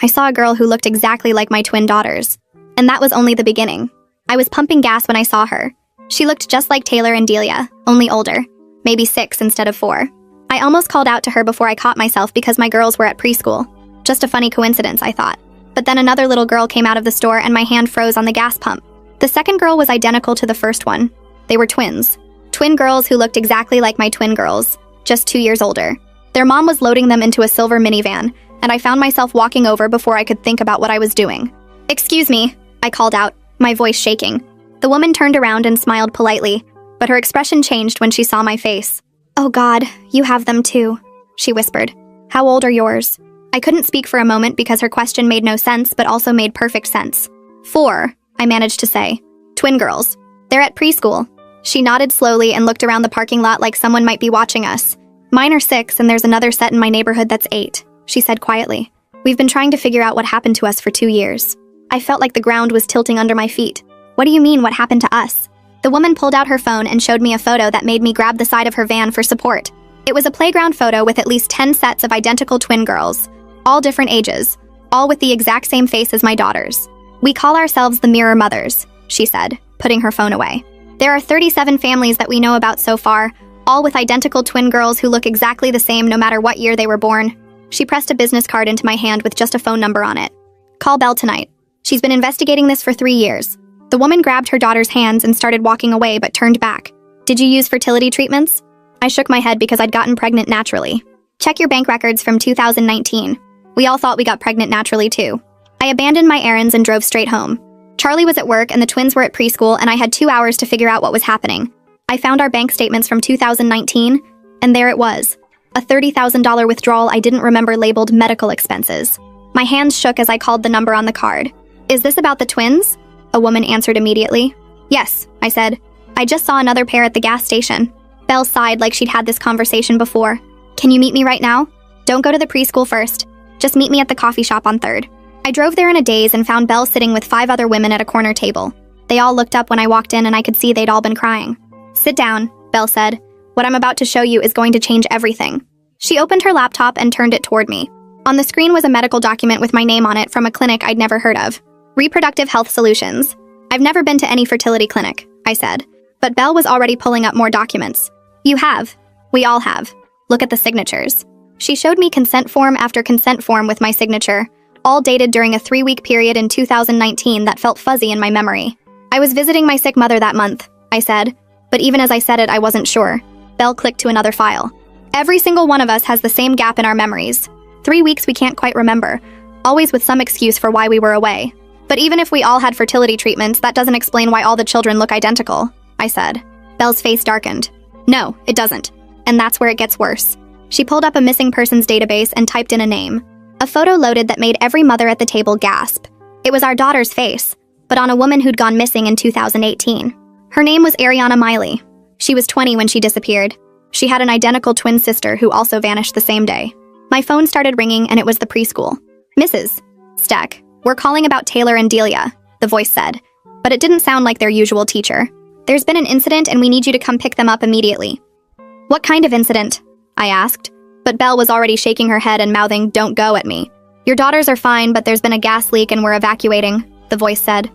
I saw a girl who looked exactly like my twin daughters. And that was only the beginning. I was pumping gas when I saw her. She looked just like Taylor and Delia, only older. Maybe 6 instead of 4. I almost called out to her before I caught myself because my girls were at preschool. Just a funny coincidence, I thought. But then another little girl came out of the store and my hand froze on the gas pump. The second girl was identical to the first one. They were twins. Twin girls who looked exactly like my twin girls, just 2 years older. Their mom was loading them into a silver minivan, and I found myself walking over before I could think about what I was doing. "Excuse me," I called out, my voice shaking. The woman turned around and smiled politely, but her expression changed when she saw my face. "Oh God, you have them too," she whispered. "How old are yours?" I couldn't speak for a moment because her question made no sense but also made perfect sense. 4, I managed to say. "Twin girls. They're at preschool." She nodded slowly and looked around the parking lot like someone might be watching us. "Mine are 6 and there's another set in my neighborhood that's 8, she said quietly. "We've been trying to figure out what happened to us for 2 years. I felt like the ground was tilting under my feet. "What do you mean, what happened to us?" The woman pulled out her phone and showed me a photo that made me grab the side of her van for support. It was a playground photo with at least 10 sets of identical twin girls, all different ages, all with the exact same face as my daughters. "We call ourselves the Mirror Mothers," she said, putting her phone away. "There are 37 families that we know about so far, all with identical twin girls who look exactly the same no matter what year they were born." She pressed a business card into my hand with just a phone number on it. "Call Belle tonight. She's been investigating this for 3 years." The woman grabbed her daughter's hands and started walking away but turned back. "Did you use fertility treatments?" I shook my head because I'd gotten pregnant naturally. "Check your bank records from 2019. We all thought we got pregnant naturally too." I abandoned my errands and drove straight home. Charlie was at work and the twins were at preschool and I had 2 hours to figure out what was happening. I found our bank statements from 2019, and there it was. A $30,000 withdrawal I didn't remember labeled medical expenses. My hands shook as I called the number on the card. "Is this about the twins?" A woman answered immediately. "Yes," I said. "I just saw another pair at the gas station." Belle sighed like she'd had this conversation before. "Can you meet me right now?" "Don't go to the preschool first. Just meet me at the coffee shop on 3rd. I drove there in a daze and found Belle sitting with 5 other women at a corner table. They all looked up when I walked in and I could see they'd all been crying. "Sit down," Belle said. "What I'm about to show you is going to change everything." She opened her laptop and turned it toward me. On the screen was a medical document with my name on it from a clinic I'd never heard of. Reproductive Health Solutions. "I've never been to any fertility clinic," I said. But Belle was already pulling up more documents. "You have. We all have. Look at the signatures." She showed me consent form after consent form with my signature, all dated during a 3-week period in 2019 that felt fuzzy in my memory. "I was visiting my sick mother that month," I said, but even as I said it, I wasn't sure. Belle clicked to another file. "Every single one of us has the same gap in our memories. 3 weeks we can't quite remember, always with some excuse for why we were away. But even if we all had fertility treatments, that doesn't explain why all the children look identical," I said. Belle's face darkened. "No, it doesn't. And that's where it gets worse." She pulled up a missing persons database and typed in a name. A photo loaded that made every mother at the table gasp. It was our daughter's face, but on a woman who'd gone missing in 2018. Her name was Ariana Miley. She was 20 when she disappeared. She had an identical twin sister who also vanished the same day. My phone started ringing and it was the preschool. "Mrs. Steck, we're calling about Taylor and Delia," the voice said, but it didn't sound like their usual teacher. "There's been an incident and we need you to come pick them up immediately." "What kind of incident?" I asked, but Belle was already shaking her head and mouthing, "Don't go" at me. "Your daughters are fine, but there's been a gas leak and we're evacuating," the voice said.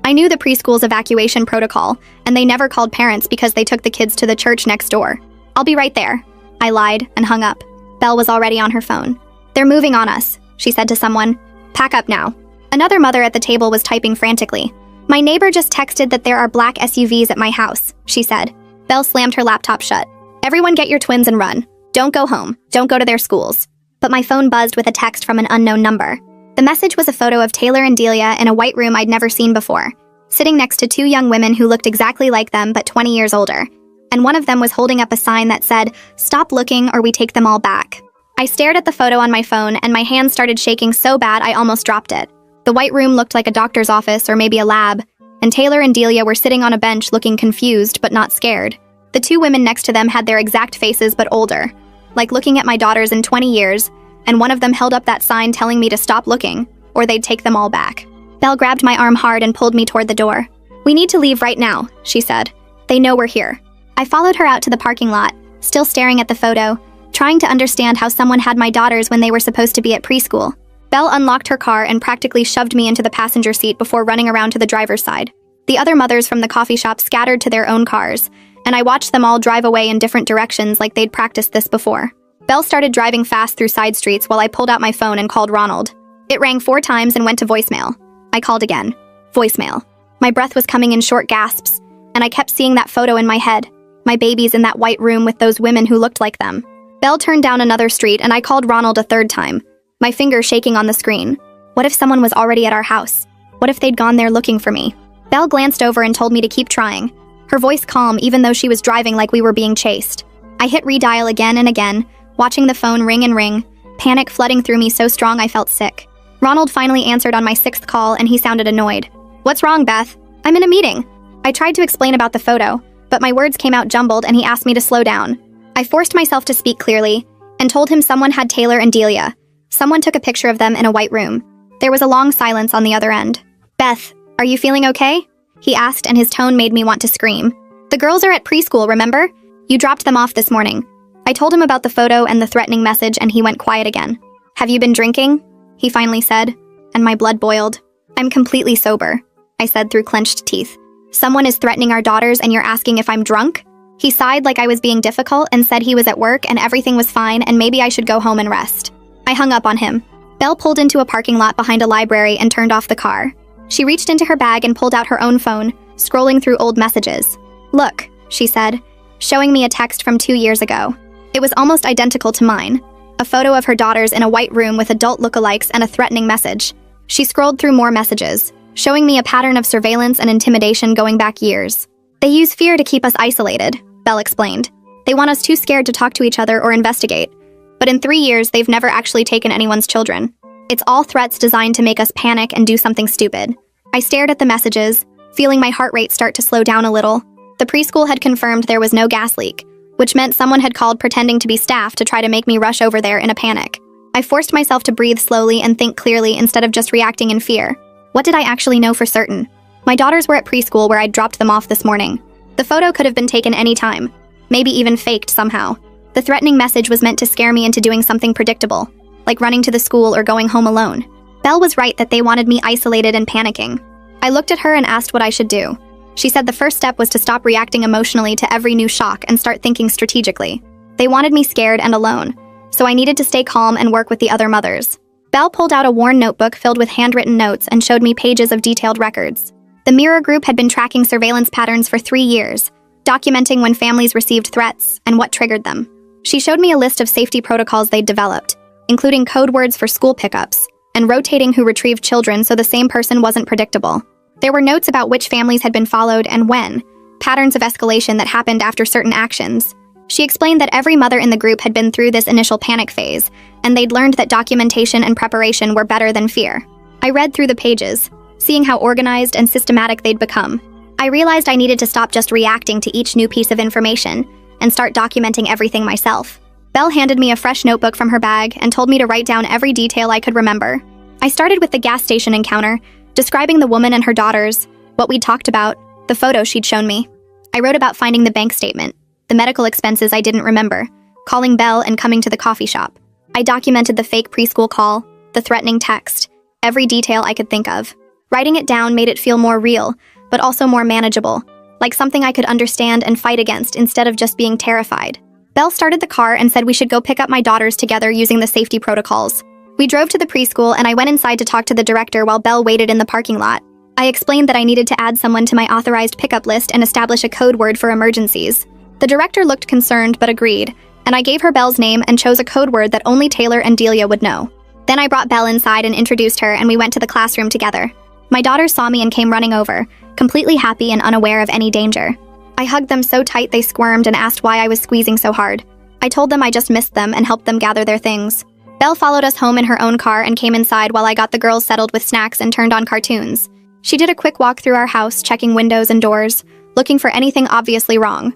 I knew the preschool's evacuation protocol, and they never called parents because they took the kids to the church next door. "I'll be right there," I lied and hung up. Belle was already on her phone. "They're moving on us," she said to someone. "Pack up now." Another mother at the table was typing frantically. "My neighbor just texted that there are black SUVs at my house," she said. Belle slammed her laptop shut. "Everyone get your twins and run. Don't go home. Don't go to their schools." But my phone buzzed with a text from an unknown number. The message was a photo of Taylor and Delia in a white room I'd never seen before, sitting next to 2 young women who looked exactly like them but 20 years older. And one of them was holding up a sign that said, "Stop looking or we take them all back." I stared at the photo on my phone and my hands started shaking so bad I almost dropped it. The white room looked like a doctor's office or maybe a lab, and Taylor and Delia were sitting on a bench looking confused but not scared. The 2 women next to them had their exact faces but older, like looking at my daughters in 20 years, and one of them held up that sign telling me to stop looking, or they'd take them all back. Belle grabbed my arm hard and pulled me toward the door. "We need to leave right now," she said. "They know we're here." I followed her out to the parking lot, still staring at the photo, trying to understand how someone had my daughters when they were supposed to be at preschool. Belle unlocked her car and practically shoved me into the passenger seat before running around to the driver's side. The other mothers from the coffee shop scattered to their own cars, and I watched them all drive away in different directions like they'd practiced this before. Belle started driving fast through side streets while I pulled out my phone and called Ronald. It rang 4 times and went to voicemail. I called again. Voicemail. My breath was coming in short gasps, and I kept seeing that photo in my head. My babies in that white room with those women who looked like them. Belle turned down another street and I called Ronald a 3rd time, my finger shaking on the screen. What if someone was already at our house? What if they'd gone there looking for me? Belle glanced over and told me to keep trying, her voice calm even though she was driving like we were being chased. I hit redial again and again, watching the phone ring and ring, panic flooding through me so strong I felt sick. Ronald finally answered on my 6th call and he sounded annoyed. What's wrong, Beth? I'm in a meeting. I tried to explain about the photo, but my words came out jumbled and he asked me to slow down. I forced myself to speak clearly and told him someone had Taylor and Delia. Someone took a picture of them in a white room. There was a long silence on the other end. Beth, are you feeling okay? He asked and his tone made me want to scream. The girls are at preschool, remember? You dropped them off this morning. I told him about the photo and the threatening message and he went quiet again. Have you been drinking? He finally said, and my blood boiled. I'm completely sober, I said through clenched teeth. Someone is threatening our daughters and you're asking if I'm drunk? He sighed like I was being difficult and said he was at work and everything was fine and maybe I should go home and rest. I hung up on him. Belle pulled into a parking lot behind a library and turned off the car. She reached into her bag and pulled out her own phone, scrolling through old messages. Look, she said, showing me a text from 2 years ago. It was almost identical to mine. A photo of her daughters in a white room with adult lookalikes and a threatening message. She scrolled through more messages, showing me a pattern of surveillance and intimidation going back years. They use fear to keep us isolated, Belle explained. They want us too scared to talk to each other or investigate. But in 3 years, they've never actually taken anyone's children. It's all threats designed to make us panic and do something stupid. I stared at the messages, feeling my heart rate start to slow down a little. The preschool had confirmed there was no gas leak, which meant someone had called pretending to be staff to try to make me rush over there in a panic. I forced myself to breathe slowly and think clearly instead of just reacting in fear. What did I actually know for certain? My daughters were at preschool where I'd dropped them off this morning. The photo could have been taken any time, maybe even faked somehow. The threatening message was meant to scare me into doing something predictable, like running to the school or going home alone. Belle was right that they wanted me isolated and panicking. I looked at her and asked what I should do. She said the first step was to stop reacting emotionally to every new shock and start thinking strategically. They wanted me scared and alone, so I needed to stay calm and work with the other mothers. Belle pulled out a worn notebook filled with handwritten notes and showed me pages of detailed records. The Mirror Group had been tracking surveillance patterns for 3 years, documenting when families received threats and what triggered them. She showed me a list of safety protocols they'd developed, including code words for school pickups, and rotating who retrieved children so the same person wasn't predictable. There were notes about which families had been followed and when, patterns of escalation that happened after certain actions. She explained that every mother in the group had been through this initial panic phase, and they'd learned that documentation and preparation were better than fear. I read through the pages, seeing how organized and systematic they'd become. I realized I needed to stop just reacting to each new piece of information and start documenting everything myself. Belle handed me a fresh notebook from her bag and told me to write down every detail I could remember. I started with the gas station encounter, describing the woman and her daughters, what we'd talked about, the photo she'd shown me. I wrote about finding the bank statement, the medical expenses I didn't remember, calling Belle and coming to the coffee shop. I documented the fake preschool call, the threatening text, every detail I could think of. Writing it down made it feel more real, but also more manageable, like something I could understand and fight against instead of just being terrified. Belle started the car and said we should go pick up my daughters together using the safety protocols. We drove to the preschool and I went inside to talk to the director while Belle waited in the parking lot. I explained that I needed to add someone to my authorized pickup list and establish a code word for emergencies. The director looked concerned but agreed, and I gave her Belle's name and chose a code word that only Taylor and Delia would know. Then I brought Belle inside and introduced her and we went to the classroom together. My daughters saw me and came running over, completely happy and unaware of any danger. I hugged them so tight they squirmed and asked why I was squeezing so hard. I told them I just missed them and helped them gather their things. Belle followed us home in her own car and came inside while I got the girls settled with snacks and turned on cartoons. She did a quick walk through our house, checking windows and doors, looking for anything obviously wrong.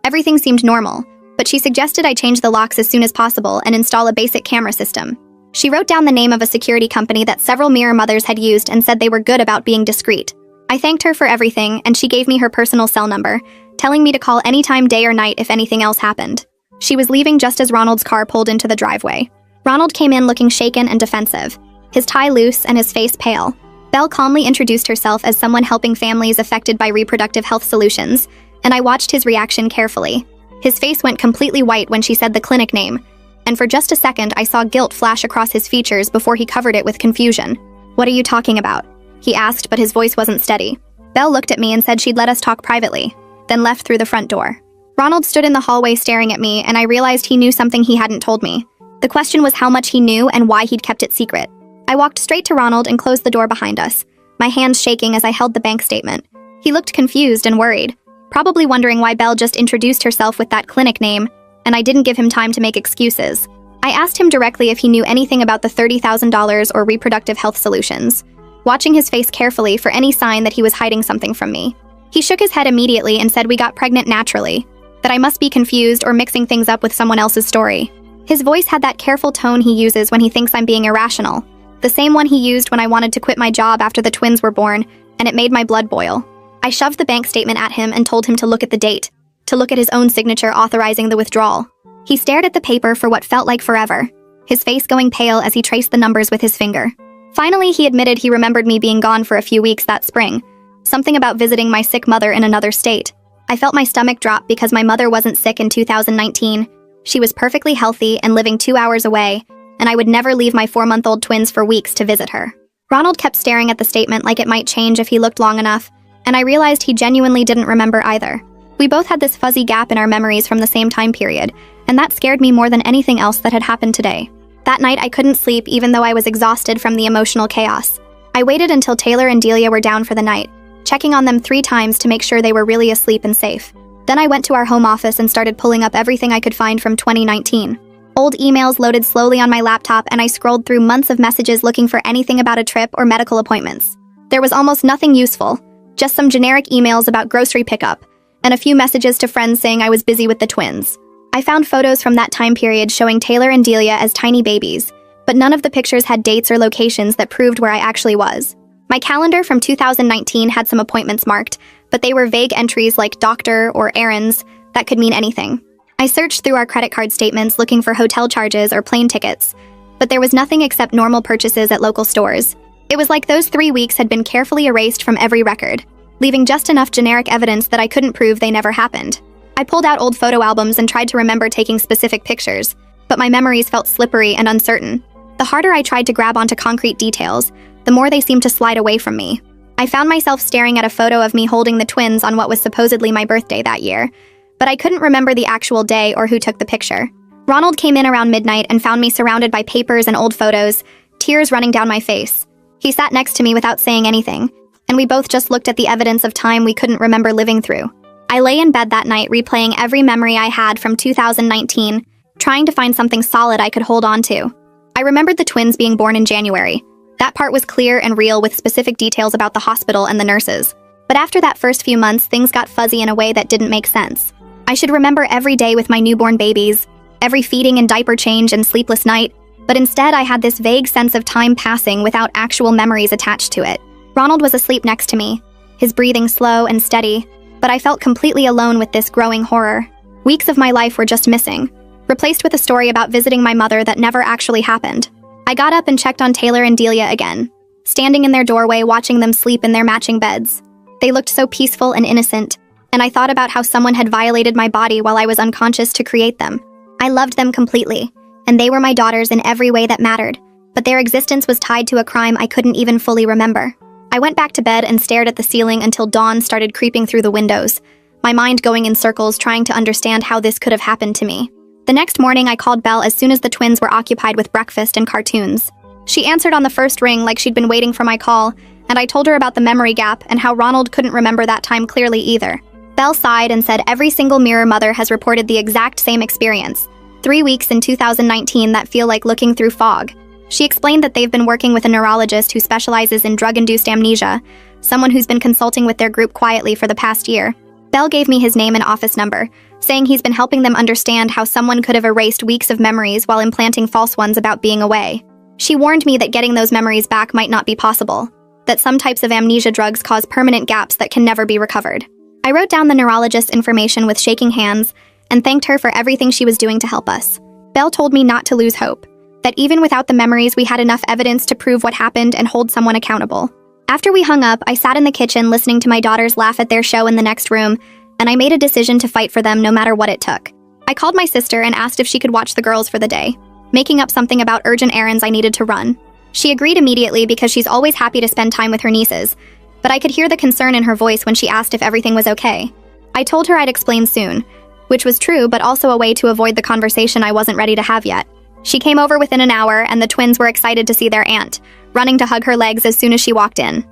Everything seemed normal, but she suggested I change the locks as soon as possible and install a basic camera system. She wrote down the name of a security company that several Mirror mothers had used and said they were good about being discreet. I thanked her for everything, and she gave me her personal cell number, telling me to call anytime, day or night, if anything else happened. She was leaving just as Ronald's car pulled into the driveway. Ronald came in looking shaken and defensive. his tie loose and his face pale. Belle calmly introduced herself as someone helping families affected by reproductive health solutions, and I watched his reaction carefully. His face went completely white when she said the clinic name, and for just a second I saw guilt flash across his features before he covered it with confusion. "What are you talking about?" he asked, but his voice wasn't steady. Belle looked at me and said she'd let us talk privately, then left through the front door. Ronald stood in the hallway staring at me, and I realized he knew something he hadn't told me. The question was how much he knew and why he'd kept it secret. I walked straight to Ronald and closed the door behind us, my hands shaking as I held the bank statement. He looked confused and worried, probably wondering why Belle just introduced herself with that clinic name, and I didn't give him time to make excuses. I asked him directly if he knew anything about the $30,000 or reproductive health solutions, watching his face carefully for any sign that he was hiding something from me. He shook his head immediately and said we got pregnant naturally, that I must be confused or mixing things up with someone else's story. His voice had that careful tone he uses when he thinks I'm being irrational, the same one he used when I wanted to quit my job after the twins were born, and it made my blood boil. I shoved the bank statement at him and told him to look at the date, to look at his own signature authorizing the withdrawal. He stared at the paper for what felt like forever, his face going pale as he traced the numbers with his finger. Finally, he admitted he remembered me being gone for a few weeks that spring, something about visiting my sick mother in another state. I felt my stomach drop because my mother wasn't sick in 2019. She was perfectly healthy and living 2 hours away, and I would never leave my 4-month-old twins for weeks to visit her. Ronald kept staring at the statement like it might change if he looked long enough, and I realized he genuinely didn't remember either. We both had this fuzzy gap in our memories from the same time period, and that scared me more than anything else that had happened today. That night I couldn't sleep even though I was exhausted from the emotional chaos. I waited until Taylor and Delia were down for the night, checking on them 3 times to make sure they were really asleep and safe. Then I went to our home office and started pulling up everything I could find from 2019. Old emails loaded slowly on my laptop, and I scrolled through months of messages looking for anything about a trip or medical appointments. There was almost nothing useful, just some generic emails about grocery pickup, and a few messages to friends saying I was busy with the twins. I found photos from that time period showing Taylor and Delia as tiny babies, but none of the pictures had dates or locations that proved where I actually was. My calendar from 2019 had some appointments marked, but they were vague entries like doctor or errands that could mean anything. I searched through our credit card statements looking for hotel charges or plane tickets, but there was nothing except normal purchases at local stores. It was like those 3 weeks had been carefully erased from every record, leaving just enough generic evidence that I couldn't prove they never happened. I pulled out old photo albums and tried to remember taking specific pictures, but my memories felt slippery and uncertain. The harder I tried to grab onto concrete details, the more they seemed to slide away from me. I found myself staring at a photo of me holding the twins on what was supposedly my birthday that year, but I couldn't remember the actual day or who took the picture. Ronald came in around midnight and found me surrounded by papers and old photos, tears running down my face. He sat next to me without saying anything, and we both just looked at the evidence of time we couldn't remember living through. I lay in bed that night replaying every memory I had from 2019, trying to find something solid I could hold on to. I remembered the twins being born in January. That part was clear and real with specific details about the hospital and the nurses. But after that first few months, things got fuzzy in a way that didn't make sense. I should remember every day with my newborn babies, every feeding and diaper change and sleepless night, but instead I had this vague sense of time passing without actual memories attached to it. Ronald was asleep next to me, his breathing slow and steady, but I felt completely alone with this growing horror. Weeks of my life were just missing, replaced with a story about visiting my mother that never actually happened. I got up and checked on Taylor and Delia again, standing in their doorway watching them sleep in their matching beds. They looked so peaceful and innocent, and I thought about how someone had violated my body while I was unconscious to create them. I loved them completely, and they were my daughters in every way that mattered, but their existence was tied to a crime I couldn't even fully remember. I went back to bed and stared at the ceiling until dawn started creeping through the windows, my mind going in circles trying to understand how this could have happened to me. The next morning, I called Belle as soon as the twins were occupied with breakfast and cartoons. She answered on the first ring like she'd been waiting for my call, and I told her about the memory gap and how Ronald couldn't remember that time clearly either. Belle sighed and said every single mirror mother has reported the exact same experience. 3 weeks in 2019 that feel like looking through fog. She explained that they've been working with a neurologist who specializes in drug-induced amnesia, someone who's been consulting with their group quietly for the past year. Belle gave me his name and office number, saying he's been helping them understand how someone could have erased weeks of memories while implanting false ones about being away. She warned me that getting those memories back might not be possible, that some types of amnesia drugs cause permanent gaps that can never be recovered. I wrote down the neurologist's information with shaking hands and thanked her for everything she was doing to help us. Belle told me not to lose hope, that even without the memories, we had enough evidence to prove what happened and hold someone accountable. After we hung up, I sat in the kitchen listening to my daughters laugh at their show in the next room, and I made a decision to fight for them no matter what it took. I called my sister and asked if she could watch the girls for the day, making up something about urgent errands I needed to run. She agreed immediately because she's always happy to spend time with her nieces, but I could hear the concern in her voice when she asked if everything was okay. I told her I'd explain soon, which was true, but also a way to avoid the conversation I wasn't ready to have yet. She came over within an hour, and the twins were excited to see their aunt, running to hug her legs as soon as she walked in.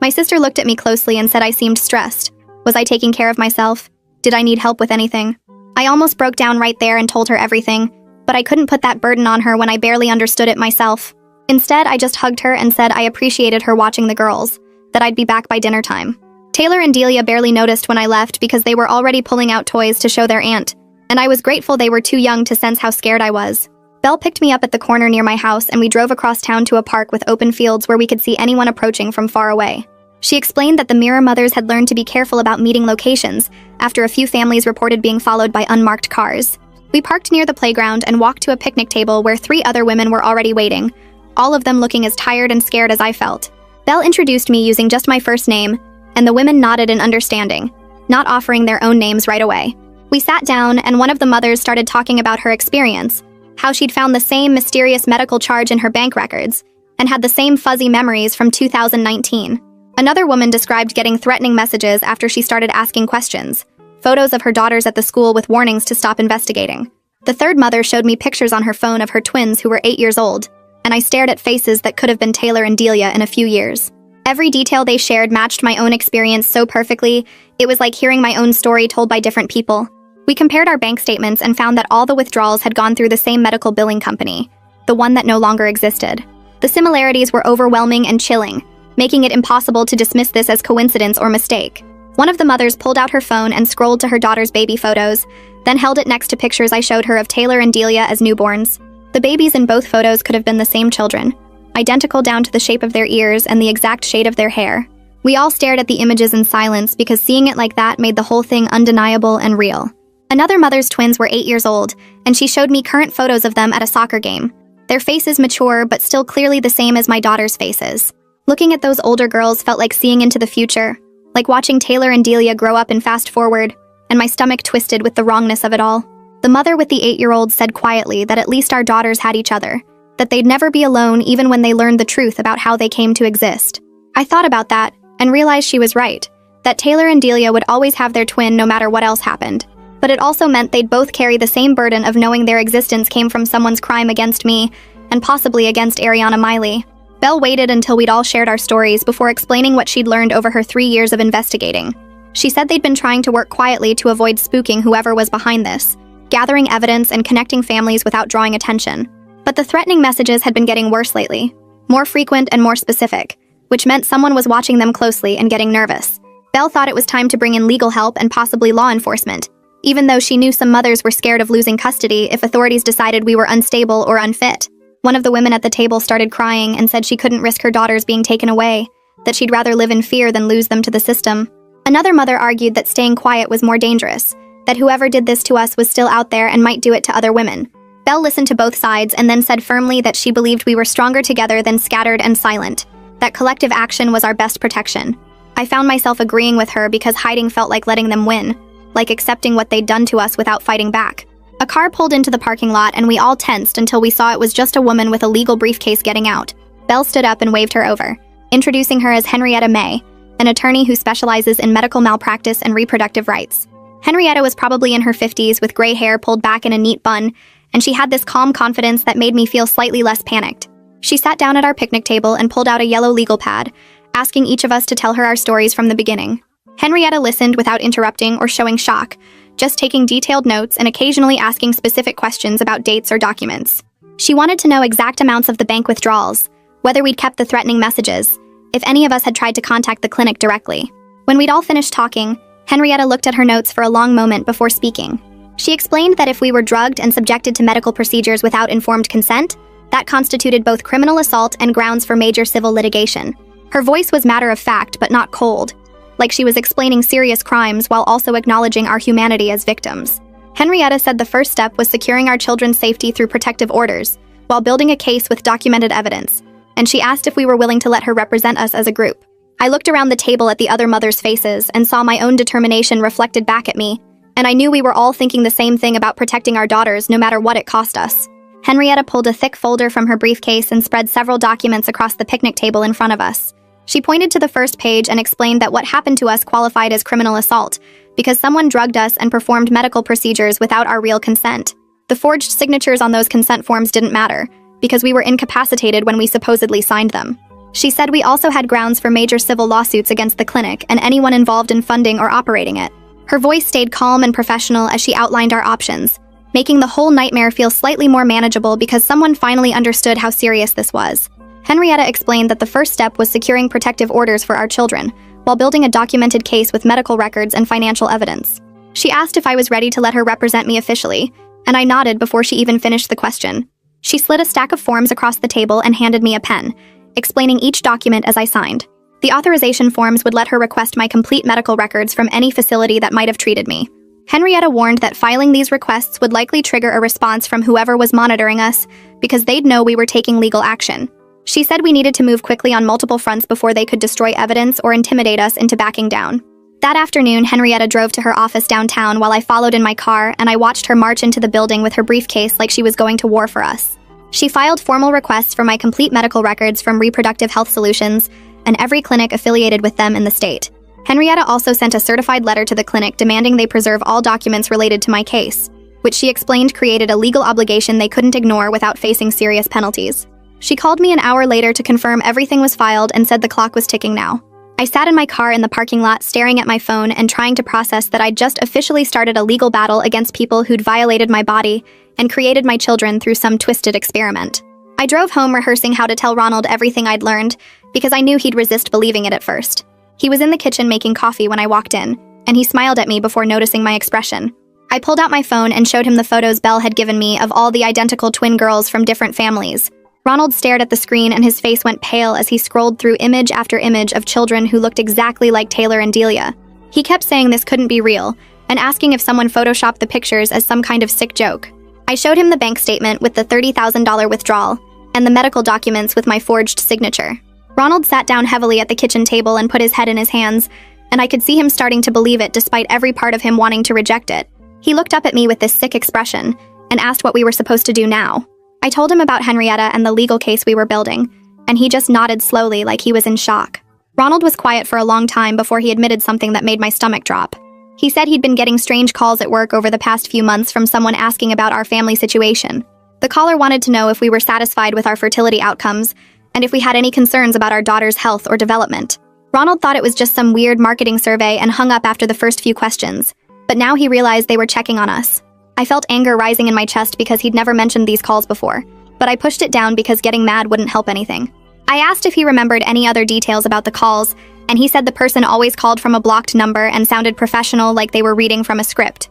My sister looked at me closely and said I seemed stressed. Was I taking care of myself? Did I need help with anything? I almost broke down right there and told her everything, but I couldn't put that burden on her when I barely understood it myself. Instead, I just hugged her and said I appreciated her watching the girls, that I'd be back by dinner time. Taylor and Delia barely noticed when I left because they were already pulling out toys to show their aunt, and I was grateful they were too young to sense how scared I was. Belle picked me up at the corner near my house, and we drove across town to a park with open fields where we could see anyone approaching from far away. She explained that the Mirror Mothers had learned to be careful about meeting locations after a few families reported being followed by unmarked cars. We parked near the playground and walked to a picnic table where 3 other women were already waiting, all of them looking as tired and scared as I felt. Belle introduced me using just my first name, and the women nodded in understanding, not offering their own names right away. We sat down, and one of the mothers started talking about her experience, how she'd found the same mysterious medical charge in her bank records, and had the same fuzzy memories from 2019. Another woman described getting threatening messages after she started asking questions, photos of her daughters at the school with warnings to stop investigating. The third mother showed me pictures on her phone of her twins who were 8 years old, and I stared at faces that could have been Taylor and Delia in a few years. Every detail they shared matched my own experience so perfectly, it was like hearing my own story told by different people. We compared our bank statements and found that all the withdrawals had gone through the same medical billing company, the one that no longer existed. The similarities were overwhelming and chilling, making it impossible to dismiss this as coincidence or mistake. One of the mothers pulled out her phone and scrolled to her daughter's baby photos, then held it next to pictures I showed her of Taylor and Delia as newborns. The babies in both photos could have been the same children, identical down to the shape of their ears and the exact shade of their hair. We all stared at the images in silence because seeing it like that made the whole thing undeniable and real. Another mother's twins were 8 years old, and she showed me current photos of them at a soccer game. Their faces mature, but still clearly the same as my daughter's faces. Looking at those older girls felt like seeing into the future, like watching Taylor and Delia grow up and fast forward, and my stomach twisted with the wrongness of it all. The mother with the 8-year-old said quietly that at least our daughters had each other, that they'd never be alone even when they learned the truth about how they came to exist. I thought about that, and realized she was right, that Taylor and Delia would always have their twin no matter what else happened. But it also meant they'd both carry the same burden of knowing their existence came from someone's crime against me, and possibly against Ariana Miley. Belle waited until we'd all shared our stories before explaining what she'd learned over her 3 years of investigating. She said they'd been trying to work quietly to avoid spooking whoever was behind this, gathering evidence and connecting families without drawing attention. But the threatening messages had been getting worse lately, more frequent and more specific, which meant someone was watching them closely and getting nervous. Belle thought it was time to bring in legal help and possibly law enforcement, even though she knew some mothers were scared of losing custody if authorities decided we were unstable or unfit. One of the women at the table started crying and said she couldn't risk her daughters being taken away, that she'd rather live in fear than lose them to the system. Another mother argued that staying quiet was more dangerous, that whoever did this to us was still out there and might do it to other women. Belle listened to both sides and then said firmly that she believed we were stronger together than scattered and silent, that collective action was our best protection. I found myself agreeing with her because hiding felt like letting them win, like accepting what they'd done to us without fighting back. A car pulled into the parking lot and we all tensed until we saw it was just a woman with a legal briefcase getting out. Belle stood up and waved her over, introducing her as Henrietta May, an attorney who specializes in medical malpractice and reproductive rights. Henrietta was probably in her 50s with gray hair pulled back in a neat bun, and she had this calm confidence that made me feel slightly less panicked. She sat down at our picnic table and pulled out a yellow legal pad, asking each of us to tell her our stories from the beginning. Henrietta listened without interrupting or showing shock, just taking detailed notes and occasionally asking specific questions about dates or documents. She wanted to know exact amounts of the bank withdrawals, whether we'd kept the threatening messages, if any of us had tried to contact the clinic directly. When we'd all finished talking, Henrietta looked at her notes for a long moment before speaking. She explained that if we were drugged and subjected to medical procedures without informed consent, that constituted both criminal assault and grounds for major civil litigation. Her voice was matter of fact but not cold, like she was explaining serious crimes while also acknowledging our humanity as victims. Henrietta said the first step was securing our children's safety through protective orders, while building a case with documented evidence, and she asked if we were willing to let her represent us as a group. I looked around the table at the other mothers' faces and saw my own determination reflected back at me, and I knew we were all thinking the same thing about protecting our daughters no matter what it cost us. Henrietta pulled a thick folder from her briefcase and spread several documents across the picnic table in front of us. She pointed to the first page and explained that what happened to us qualified as criminal assault because someone drugged us and performed medical procedures without our real consent. The forged signatures on those consent forms didn't matter because we were incapacitated when we supposedly signed them. She said we also had grounds for major civil lawsuits against the clinic and anyone involved in funding or operating it. Her voice stayed calm and professional as she outlined our options, making the whole nightmare feel slightly more manageable because someone finally understood how serious this was. Henrietta explained that the first step was securing protective orders for our children, while building a documented case with medical records and financial evidence. She asked if I was ready to let her represent me officially, and I nodded before she even finished the question. She slid a stack of forms across the table and handed me a pen, explaining each document as I signed. The authorization forms would let her request my complete medical records from any facility that might have treated me. Henrietta warned that filing these requests would likely trigger a response from whoever was monitoring us because they'd know we were taking legal action. She said we needed to move quickly on multiple fronts before they could destroy evidence or intimidate us into backing down. That afternoon, Henrietta drove to her office downtown while I followed in my car, and I watched her march into the building with her briefcase like she was going to war for us. She filed formal requests for my complete medical records from Reproductive Health Solutions and every clinic affiliated with them in the state. Henrietta also sent a certified letter to the clinic demanding they preserve all documents related to my case, which she explained created a legal obligation they couldn't ignore without facing serious penalties. She called me an hour later to confirm everything was filed and said the clock was ticking now. I sat in my car in the parking lot staring at my phone and trying to process that I'd just officially started a legal battle against people who'd violated my body and created my children through some twisted experiment. I drove home rehearsing how to tell Ronald everything I'd learned because I knew he'd resist believing it at first. He was in the kitchen making coffee when I walked in, and he smiled at me before noticing my expression. I pulled out my phone and showed him the photos Belle had given me of all the identical twin girls from different families. Ronald stared at the screen and his face went pale as he scrolled through image after image of children who looked exactly like Taylor and Delia. He kept saying this couldn't be real, and asking if someone photoshopped the pictures as some kind of sick joke. I showed him the bank statement with the $30,000 withdrawal, and the medical documents with my forged signature. Ronald sat down heavily at the kitchen table and put his head in his hands, and I could see him starting to believe it despite every part of him wanting to reject it. He looked up at me with this sick expression, and asked what we were supposed to do now. I told him about Henrietta and the legal case we were building, and he just nodded slowly like he was in shock. Ronald was quiet for a long time before he admitted something that made my stomach drop. He said he'd been getting strange calls at work over the past few months from someone asking about our family situation. The caller wanted to know if we were satisfied with our fertility outcomes, and if we had any concerns about our daughter's health or development. Ronald thought it was just some weird marketing survey and hung up after the first few questions, but now he realized they were checking on us. I felt anger rising in my chest because he'd never mentioned these calls before, but I pushed it down because getting mad wouldn't help anything. I asked if he remembered any other details about the calls, and he said the person always called from a blocked number and sounded professional like they were reading from a script.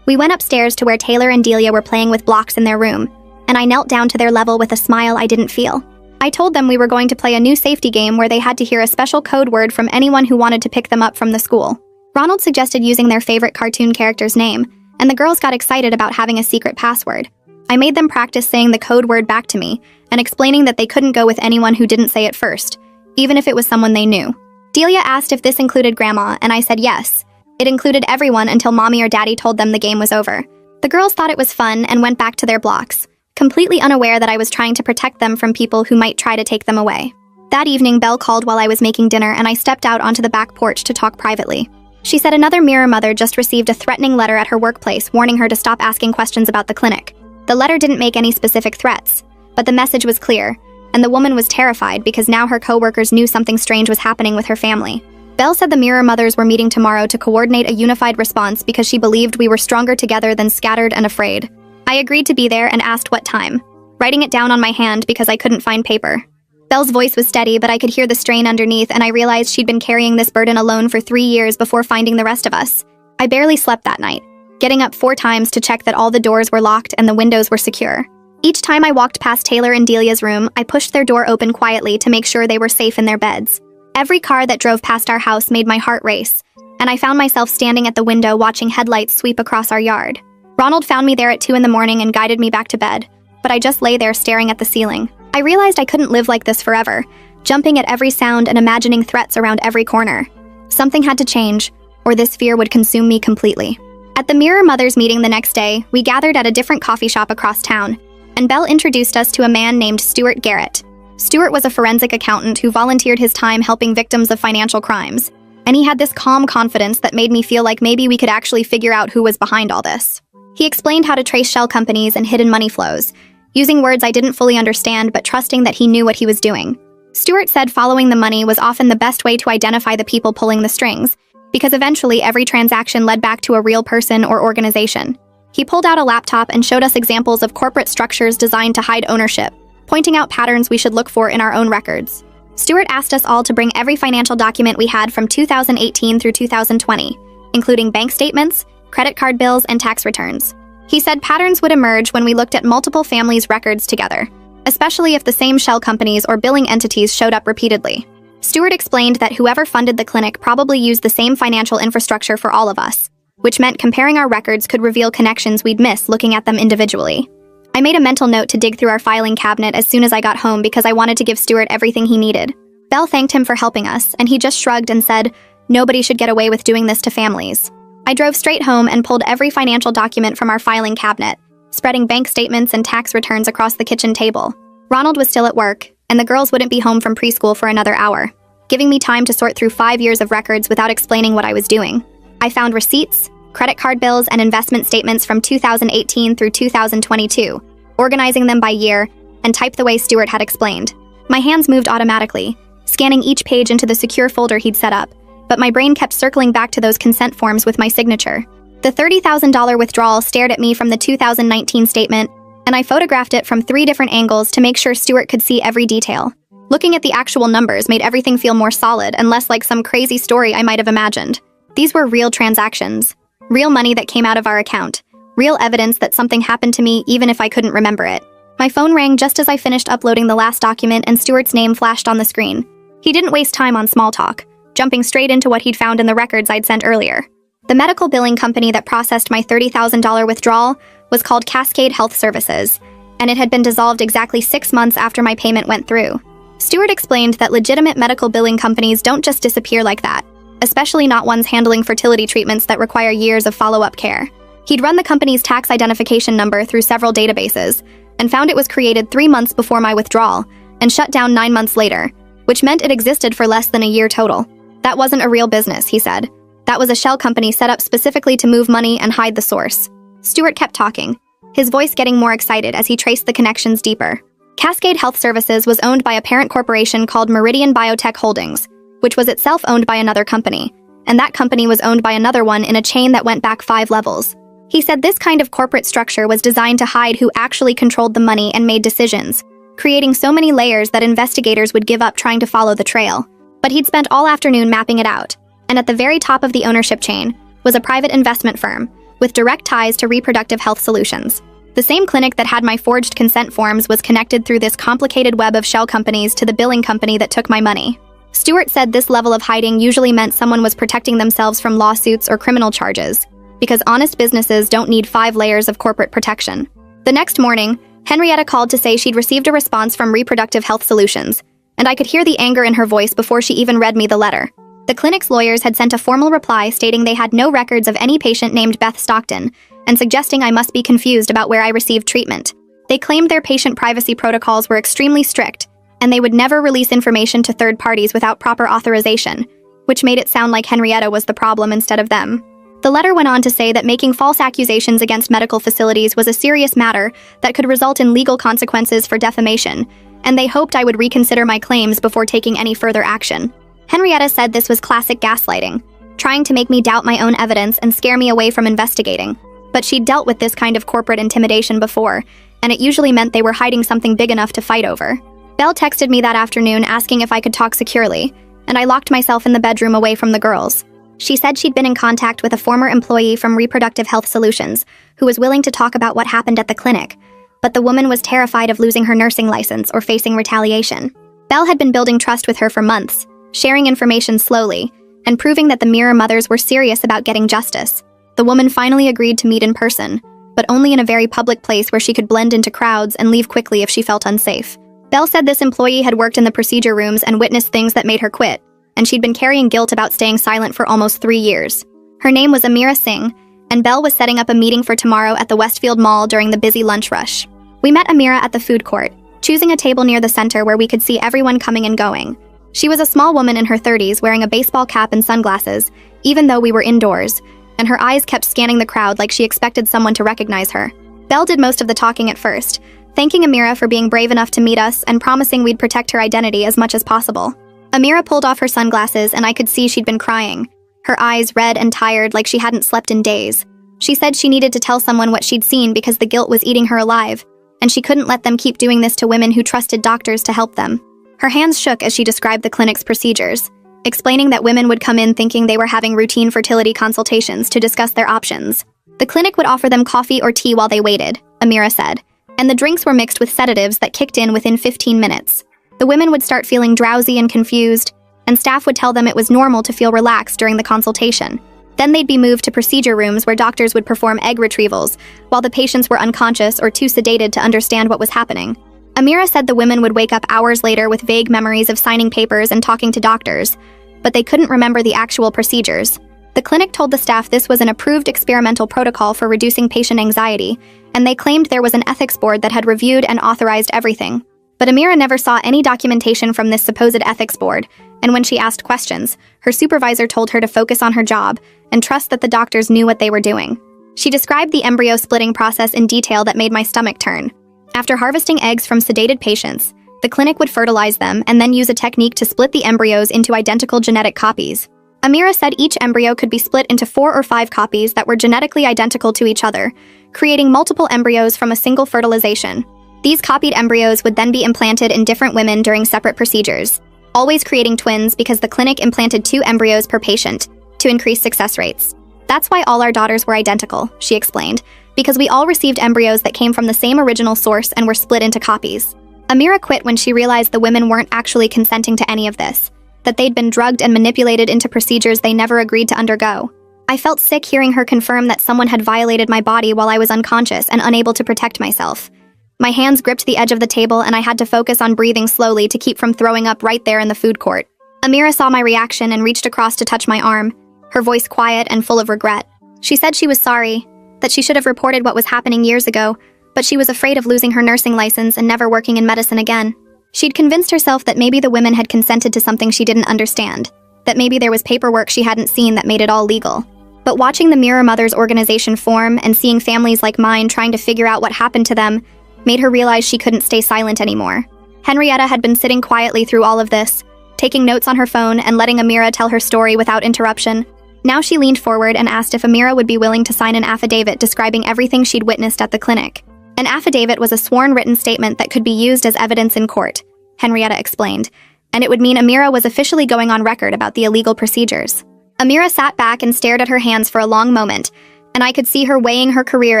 We went upstairs to where Taylor and Delia were playing with blocks in their room, and I knelt down to their level with a smile I didn't feel. I told them we were going to play a new safety game where they had to hear a special code word from anyone who wanted to pick them up from the school. Ronald suggested using their favorite cartoon character's name, and the girls got excited about having a secret password. I made them practice saying the code word back to me and explaining that they couldn't go with anyone who didn't say it first, even if it was someone they knew. Delia asked if this included Grandma, and I said yes. It included everyone until Mommy or Daddy told them the game was over. The girls thought it was fun and went back to their blocks, completely unaware that I was trying to protect them from people who might try to take them away. That evening, Belle called while I was making dinner, and I stepped out onto the back porch to talk privately. She said another mirror mother just received a threatening letter at her workplace warning her to stop asking questions about the clinic. The letter didn't make any specific threats, but the message was clear, and the woman was terrified because now her coworkers knew something strange was happening with her family. Belle said the mirror mothers were meeting tomorrow to coordinate a unified response because she believed we were stronger together than scattered and afraid. I agreed to be there and asked what time, writing it down on my hand because I couldn't find paper. Belle's voice was steady, but I could hear the strain underneath, and I realized she'd been carrying this burden alone for 3 years before finding the rest of us. I barely slept that night, getting up 4 times to check that all the doors were locked and the windows were secure. Each time I walked past Taylor and Delia's room, I pushed their door open quietly to make sure they were safe in their beds. Every car that drove past our house made my heart race, and I found myself standing at the window watching headlights sweep across our yard. Ronald found me there at 2 in the morning and guided me back to bed, but I just lay there staring at the ceiling. I realized I couldn't live like this forever, jumping at every sound and imagining threats around every corner. Something had to change, or this fear would consume me completely. At the Mirror Mothers meeting the next day, we gathered at a different coffee shop across town, and Belle introduced us to a man named Stuart Garrett. Stuart was a forensic accountant who volunteered his time helping victims of financial crimes, and he had this calm confidence that made me feel like maybe we could actually figure out who was behind all this. He explained how to trace shell companies and hidden money flows, using words I didn't fully understand but trusting that he knew what he was doing. Stuart said following the money was often the best way to identify the people pulling the strings, because eventually every transaction led back to a real person or organization. He pulled out a laptop and showed us examples of corporate structures designed to hide ownership, pointing out patterns we should look for in our own records. Stuart asked us all to bring every financial document we had from 2018 through 2020, including bank statements, credit card bills, and tax returns. He said patterns would emerge when we looked at multiple families' records together, especially if the same shell companies or billing entities showed up repeatedly. Stuart explained that whoever funded the clinic probably used the same financial infrastructure for all of us, which meant comparing our records could reveal connections we'd miss looking at them individually. I made a mental note to dig through our filing cabinet as soon as I got home because I wanted to give Stuart everything he needed. Belle thanked him for helping us, and he just shrugged and said, "Nobody should get away with doing this to families." I drove straight home and pulled every financial document from our filing cabinet, spreading bank statements and tax returns across the kitchen table. Ronald was still at work, and the girls wouldn't be home from preschool for another hour, giving me time to sort through 5 years of records without explaining what I was doing. I found receipts, credit card bills, and investment statements from 2018 through 2022, organizing them by year, and typed the way Stuart had explained. My hands moved automatically, scanning each page into the secure folder he'd set up, but my brain kept circling back to those consent forms with my signature. The $30,000 withdrawal stared at me from the 2019 statement, and I photographed it from 3 different angles to make sure Stuart could see every detail. Looking at the actual numbers made everything feel more solid and less like some crazy story I might have imagined. These were real transactions. Real money that came out of our account. Real evidence that something happened to me even if I couldn't remember it. My phone rang just as I finished uploading the last document and Stuart's name flashed on the screen. He didn't waste time on small talk, jumping straight into what he'd found in the records I'd sent earlier. The medical billing company that processed my $30,000 withdrawal was called Cascade Health Services, and it had been dissolved exactly 6 months after my payment went through. Stuart explained that legitimate medical billing companies don't just disappear like that, especially not ones handling fertility treatments that require years of follow-up care. He'd run the company's tax identification number through several databases and found it was created 3 months before my withdrawal and shut down 9 months later, which meant it existed for less than a year total. That wasn't a real business, he said. That was a shell company set up specifically to move money and hide the source. Stuart kept talking, his voice getting more excited as he traced the connections deeper. Cascade Health Services was owned by a parent corporation called Meridian Biotech Holdings, which was itself owned by another company, and that company was owned by another one in a chain that went back 5 levels. He said this kind of corporate structure was designed to hide who actually controlled the money and made decisions, creating so many layers that investigators would give up trying to follow the trail. But he'd spent all afternoon mapping it out, and at the very top of the ownership chain was a private investment firm with direct ties to Reproductive Health Solutions. The same clinic that had my forged consent forms was connected through this complicated web of shell companies to the billing company that took my money. Stuart said this level of hiding usually meant someone was protecting themselves from lawsuits or criminal charges, because honest businesses don't need 5 layers of corporate protection. The next morning, Henrietta called to say she'd received a response from Reproductive Health Solutions, and I could hear the anger in her voice before she even read me the letter. The clinic's lawyers had sent a formal reply stating they had no records of any patient named Beth Stockton, and suggesting I must be confused about where I received treatment. They claimed their patient privacy protocols were extremely strict, and they would never release information to third parties without proper authorization, which made it sound like Henrietta was the problem instead of them. The letter went on to say that making false accusations against medical facilities was a serious matter that could result in legal consequences for defamation, and they hoped I would reconsider my claims before taking any further action. Henrietta said this was classic gaslighting, trying to make me doubt my own evidence and scare me away from investigating. But she'd dealt with this kind of corporate intimidation before, and it usually meant they were hiding something big enough to fight over. Belle texted me that afternoon asking if I could talk securely, and I locked myself in the bedroom away from the girls. She said she'd been in contact with a former employee from Reproductive Health Solutions who was willing to talk about what happened at the clinic, but the woman was terrified of losing her nursing license or facing retaliation. Belle had been building trust with her for months, sharing information slowly, and proving that the Mirror Mothers were serious about getting justice. The woman finally agreed to meet in person, but only in a very public place where she could blend into crowds and leave quickly if she felt unsafe. Belle said this employee had worked in the procedure rooms and witnessed things that made her quit, and she'd been carrying guilt about staying silent for almost 3 years. Her name was Amira Singh, and Belle was setting up a meeting for tomorrow at the Westfield Mall during the busy lunch rush. We met Amira at the food court, choosing a table near the center where we could see everyone coming and going. She was a small woman in her 30s wearing a baseball cap and sunglasses, even though we were indoors, and her eyes kept scanning the crowd like she expected someone to recognize her. Belle did most of the talking at first, thanking Amira for being brave enough to meet us and promising we'd protect her identity as much as possible. Amira pulled off her sunglasses and I could see she'd been crying, her eyes red and tired like she hadn't slept in days. She said she needed to tell someone what she'd seen because the guilt was eating her alive, and she couldn't let them keep doing this to women who trusted doctors to help them. Her hands shook as she described the clinic's procedures, explaining that women would come in thinking they were having routine fertility consultations to discuss their options. The clinic would offer them coffee or tea while they waited, Amira said, and the drinks were mixed with sedatives that kicked in within 15 minutes. The women would start feeling drowsy and confused, and staff would tell them it was normal to feel relaxed during the consultation. Then they'd be moved to procedure rooms where doctors would perform egg retrievals, while the patients were unconscious or too sedated to understand what was happening. Amira said the women would wake up hours later with vague memories of signing papers and talking to doctors, but they couldn't remember the actual procedures. The clinic told the staff this was an approved experimental protocol for reducing patient anxiety, and they claimed there was an ethics board that had reviewed and authorized everything. But Amira never saw any documentation from this supposed ethics board, and when she asked questions, her supervisor told her to focus on her job and trust that the doctors knew what they were doing. She described the embryo splitting process in detail that made my stomach turn. After harvesting eggs from sedated patients, the clinic would fertilize them and then use a technique to split the embryos into identical genetic copies. Amira said each embryo could be split into 4 or 5 copies that were genetically identical to each other, creating multiple embryos from a single fertilization. These copied embryos would then be implanted in different women during separate procedures, always creating twins because the clinic implanted 2 embryos per patient to increase success rates. That's why all our daughters were identical, she explained, because we all received embryos that came from the same original source and were split into copies. Amira quit when she realized the women weren't actually consenting to any of this, that they'd been drugged and manipulated into procedures they never agreed to undergo. I felt sick hearing her confirm that someone had violated my body while I was unconscious and unable to protect myself. My hands gripped the edge of the table and I had to focus on breathing slowly to keep from throwing up right there in the food court. Amira saw my reaction and reached across to touch my arm, her voice quiet and full of regret. She said she was sorry, that she should have reported what was happening years ago, but she was afraid of losing her nursing license and never working in medicine again. She'd convinced herself that maybe the women had consented to something she didn't understand, that maybe there was paperwork she hadn't seen that made it all legal. But watching the Mirror Mothers organization form and seeing families like mine trying to figure out what happened to them made her realize she couldn't stay silent anymore. Henrietta had been sitting quietly through all of this, taking notes on her phone and letting Amira tell her story without interruption. Now she leaned forward and asked if Amira would be willing to sign an affidavit describing everything she'd witnessed at the clinic. An affidavit was a sworn written statement that could be used as evidence in court, Henrietta explained, and it would mean Amira was officially going on record about the illegal procedures. Amira sat back and stared at her hands for a long moment, and I could see her weighing her career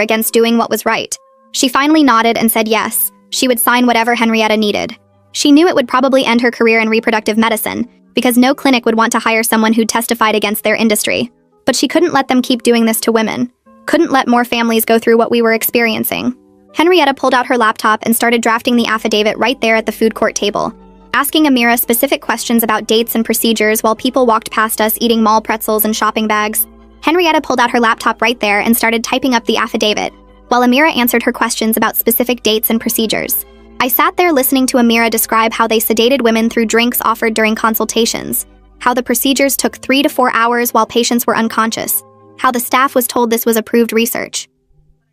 against doing what was right. She finally nodded and said yes, she would sign whatever Henrietta needed. She knew it would probably end her career in reproductive medicine, because no clinic would want to hire someone who testified against their industry. But she couldn't let them keep doing this to women, couldn't let more families go through what we were experiencing. Henrietta pulled out her laptop and started drafting the affidavit right there at the food court table, asking Amira specific questions about dates and procedures while people walked past us eating mall pretzels and shopping bags. Henrietta pulled out her laptop right there and started typing up the affidavit, while Amira answered her questions about specific dates and procedures. I sat there listening to Amira describe how they sedated women through drinks offered during consultations, how the procedures took 3 to 4 hours while patients were unconscious, how the staff was told this was approved research.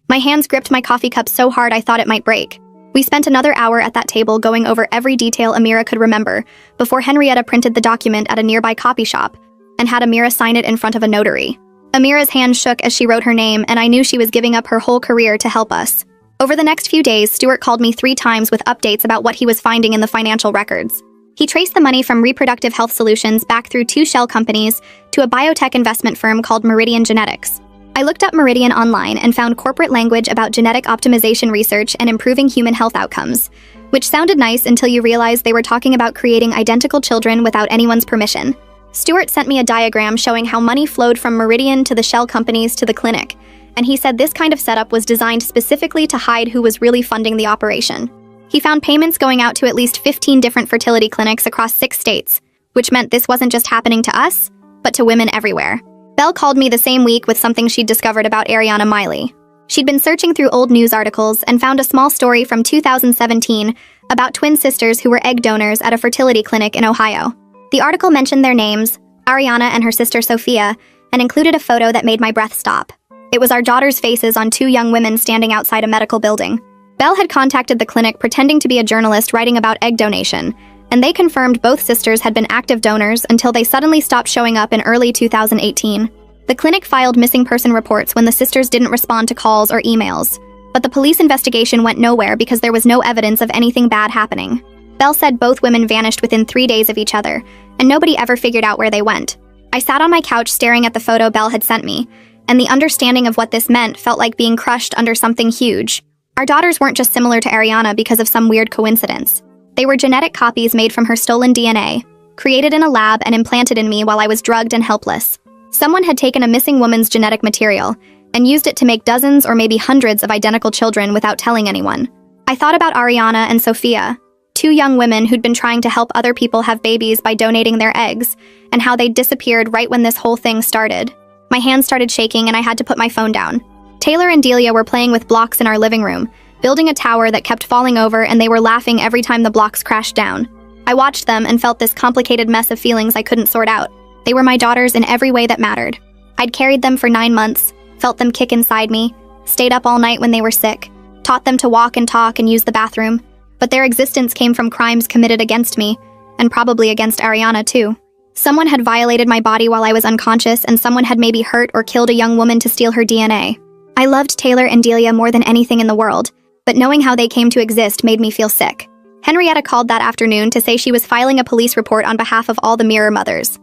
My hands gripped my coffee cup so hard I thought it might break. We spent another hour at that table going over every detail Amira could remember before Henrietta printed the document at a nearby copy shop and had Amira sign it in front of a notary. Amira's hand shook as she wrote her name, and I knew she was giving up her whole career to help us. Over the next few days, Stuart called me 3 times with updates about what he was finding in the financial records. He traced the money from Reproductive Health Solutions back through 2 shell companies to a biotech investment firm called Meridian Genetics. I looked up Meridian online and found corporate language about genetic optimization research and improving human health outcomes, which sounded nice until you realized they were talking about creating identical children without anyone's permission. Stuart sent me a diagram showing how money flowed from Meridian to the shell companies to the clinic, and he said this kind of setup was designed specifically to hide who was really funding the operation. He found payments going out to at least 15 different fertility clinics across 6 states, which meant this wasn't just happening to us, but to women everywhere. Belle called me the same week with something she'd discovered about Ariana Miley. She'd been searching through old news articles and found a small story from 2017 about twin sisters who were egg donors at a fertility clinic in Ohio. The article mentioned their names, Ariana and her sister Sophia, and included a photo that made my breath stop. It was our daughter's faces on 2 young women standing outside a medical building. Belle had contacted the clinic pretending to be a journalist writing about egg donation, and they confirmed both sisters had been active donors until they suddenly stopped showing up in early 2018. The clinic filed missing person reports when the sisters didn't respond to calls or emails, but the police investigation went nowhere because there was no evidence of anything bad happening. Belle said both women vanished within 3 days of each other, and nobody ever figured out where they went. I sat on my couch staring at the photo Belle had sent me, and the understanding of what this meant felt like being crushed under something huge. Our daughters weren't just similar to Ariana because of some weird coincidence. They were genetic copies made from her stolen DNA, created in a lab and implanted in me while I was drugged and helpless. Someone had taken a missing woman's genetic material and used it to make dozens or maybe hundreds of identical children without telling anyone. I thought about Ariana and Sophia, 2 young women who'd been trying to help other people have babies by donating their eggs, and how they'd disappeared right when this whole thing started. My hands started shaking and I had to put my phone down. Taylor and Delia were playing with blocks in our living room, building a tower that kept falling over, and they were laughing every time the blocks crashed down. I watched them and felt this complicated mess of feelings I couldn't sort out. They were my daughters in every way that mattered. I'd carried them for 9 months, felt them kick inside me, stayed up all night when they were sick, taught them to walk and talk and use the bathroom, but their existence came from crimes committed against me, and probably against Ariana too. Someone had violated my body while I was unconscious, and someone had maybe hurt or killed a young woman to steal her DNA. I loved Taylor and Delia more than anything in the world, but knowing how they came to exist made me feel sick. Henrietta called that afternoon to say she was filing a police report on behalf of all the Mirror mothers.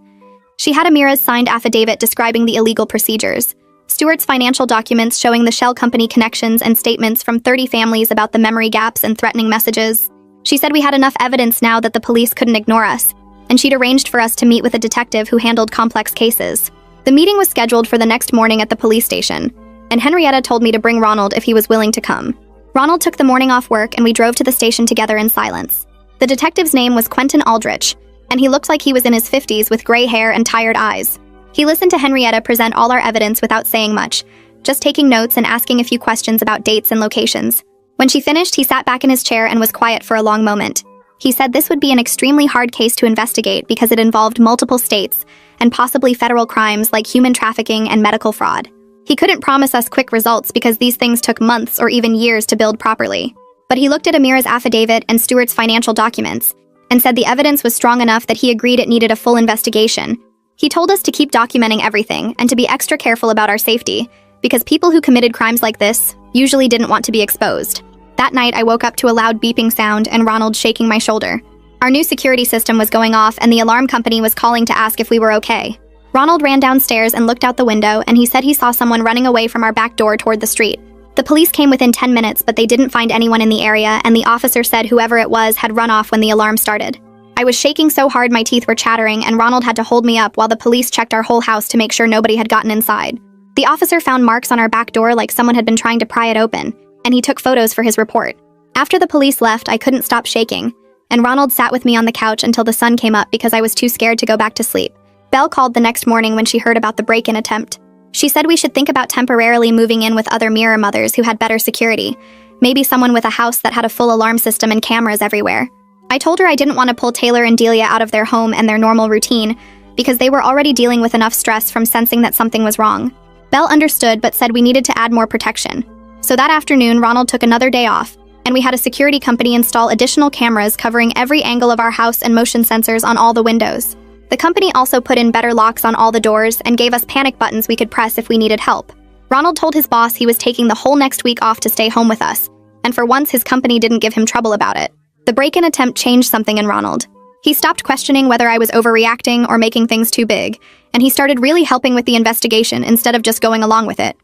She had Amira's signed affidavit describing the illegal procedures, Stuart's financial documents showing the shell company connections, and statements from 30 families about the memory gaps and threatening messages. She said we had enough evidence now that the police couldn't ignore us, and she'd arranged for us to meet with a detective who handled complex cases. The meeting was scheduled for the next morning at the police station, and Henrietta told me to bring Ronald if he was willing to come. Ronald took the morning off work and we drove to the station together in silence. The detective's name was Quentin Aldrich, and he looked like he was in his 50s with gray hair and tired eyes. He listened to Henrietta present all our evidence without saying much, just taking notes and asking a few questions about dates and locations. When she finished, he sat back in his chair and was quiet for a long moment. He said this would be an extremely hard case to investigate because it involved multiple states and possibly federal crimes like human trafficking and medical fraud. He couldn't promise us quick results because these things took months or even years to build properly. But he looked at Amira's affidavit and Stuart's financial documents and said the evidence was strong enough that he agreed it needed a full investigation. He told us to keep documenting everything and to be extra careful about our safety, because people who committed crimes like this usually didn't want to be exposed. That night, I woke up to a loud beeping sound and Ronald shaking my shoulder. Our new security system was going off and the alarm company was calling to ask if we were okay. Ronald ran downstairs and looked out the window, and he said he saw someone running away from our back door toward the street. The police came within 10 minutes, but they didn't find anyone in the area, and the officer said whoever it was had run off when the alarm started. I was shaking so hard my teeth were chattering, and Ronald had to hold me up while the police checked our whole house to make sure nobody had gotten inside. The officer found marks on our back door like someone had been trying to pry it open, and he took photos for his report. After the police left, I couldn't stop shaking, and Ronald sat with me on the couch until the sun came up because I was too scared to go back to sleep. Belle called the next morning when she heard about the break-in attempt. She said we should think about temporarily moving in with other Mirror mothers who had better security, maybe someone with a house that had a full alarm system and cameras everywhere. I told her I didn't want to pull Taylor and Delia out of their home and their normal routine because they were already dealing with enough stress from sensing that something was wrong. Belle understood but said we needed to add more protection. So that afternoon, Ronald took another day off, and we had a security company install additional cameras covering every angle of our house and motion sensors on all the windows. The company also put in better locks on all the doors and gave us panic buttons we could press if we needed help. Ronald told his boss he was taking the whole next week off to stay home with us, and for once his company didn't give him trouble about it. The break-in attempt changed something in Ronald. He stopped questioning whether I was overreacting or making things too big, and he started really helping with the investigation instead of just going along with it.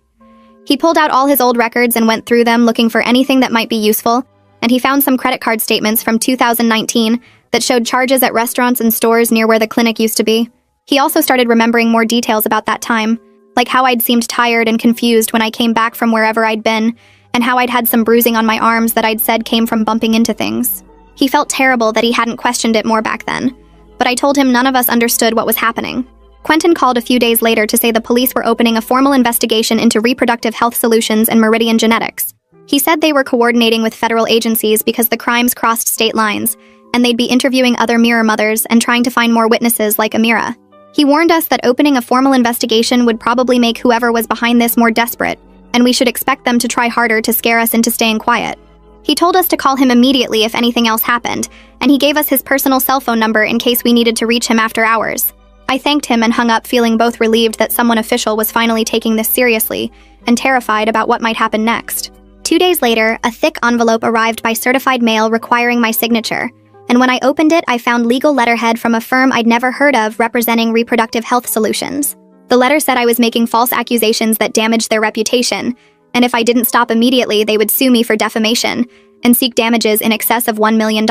He pulled out all his old records and went through them looking for anything that might be useful, and he found some credit card statements from 2019 that showed charges at restaurants and stores near where the clinic used to be. He also started remembering more details about that time, like how I'd seemed tired and confused when I came back from wherever I'd been, and how I'd had some bruising on my arms that I'd said came from bumping into things. He felt terrible that he hadn't questioned it more back then, but I told him none of us understood what was happening. Quentin called a few days later to say the police were opening a formal investigation into reproductive health solutions and Meridian Genetics. He said they were coordinating with federal agencies because the crimes crossed state lines, and they'd be interviewing other mirror mothers and trying to find more witnesses like Amira. He warned us that opening a formal investigation would probably make whoever was behind this more desperate, and we should expect them to try harder to scare us into staying quiet. He told us to call him immediately if anything else happened, and he gave us his personal cell phone number in case we needed to reach him after hours. I thanked him and hung up, feeling both relieved that someone official was finally taking this seriously and terrified about what might happen next. 2 days later, a thick envelope arrived by certified mail requiring my signature, and when I opened it, I found legal letterhead from a firm I'd never heard of representing reproductive health solutions. The letter said I was making false accusations that damaged their reputation, and if I didn't stop immediately, they would sue me for defamation and seek damages in excess of $1 million.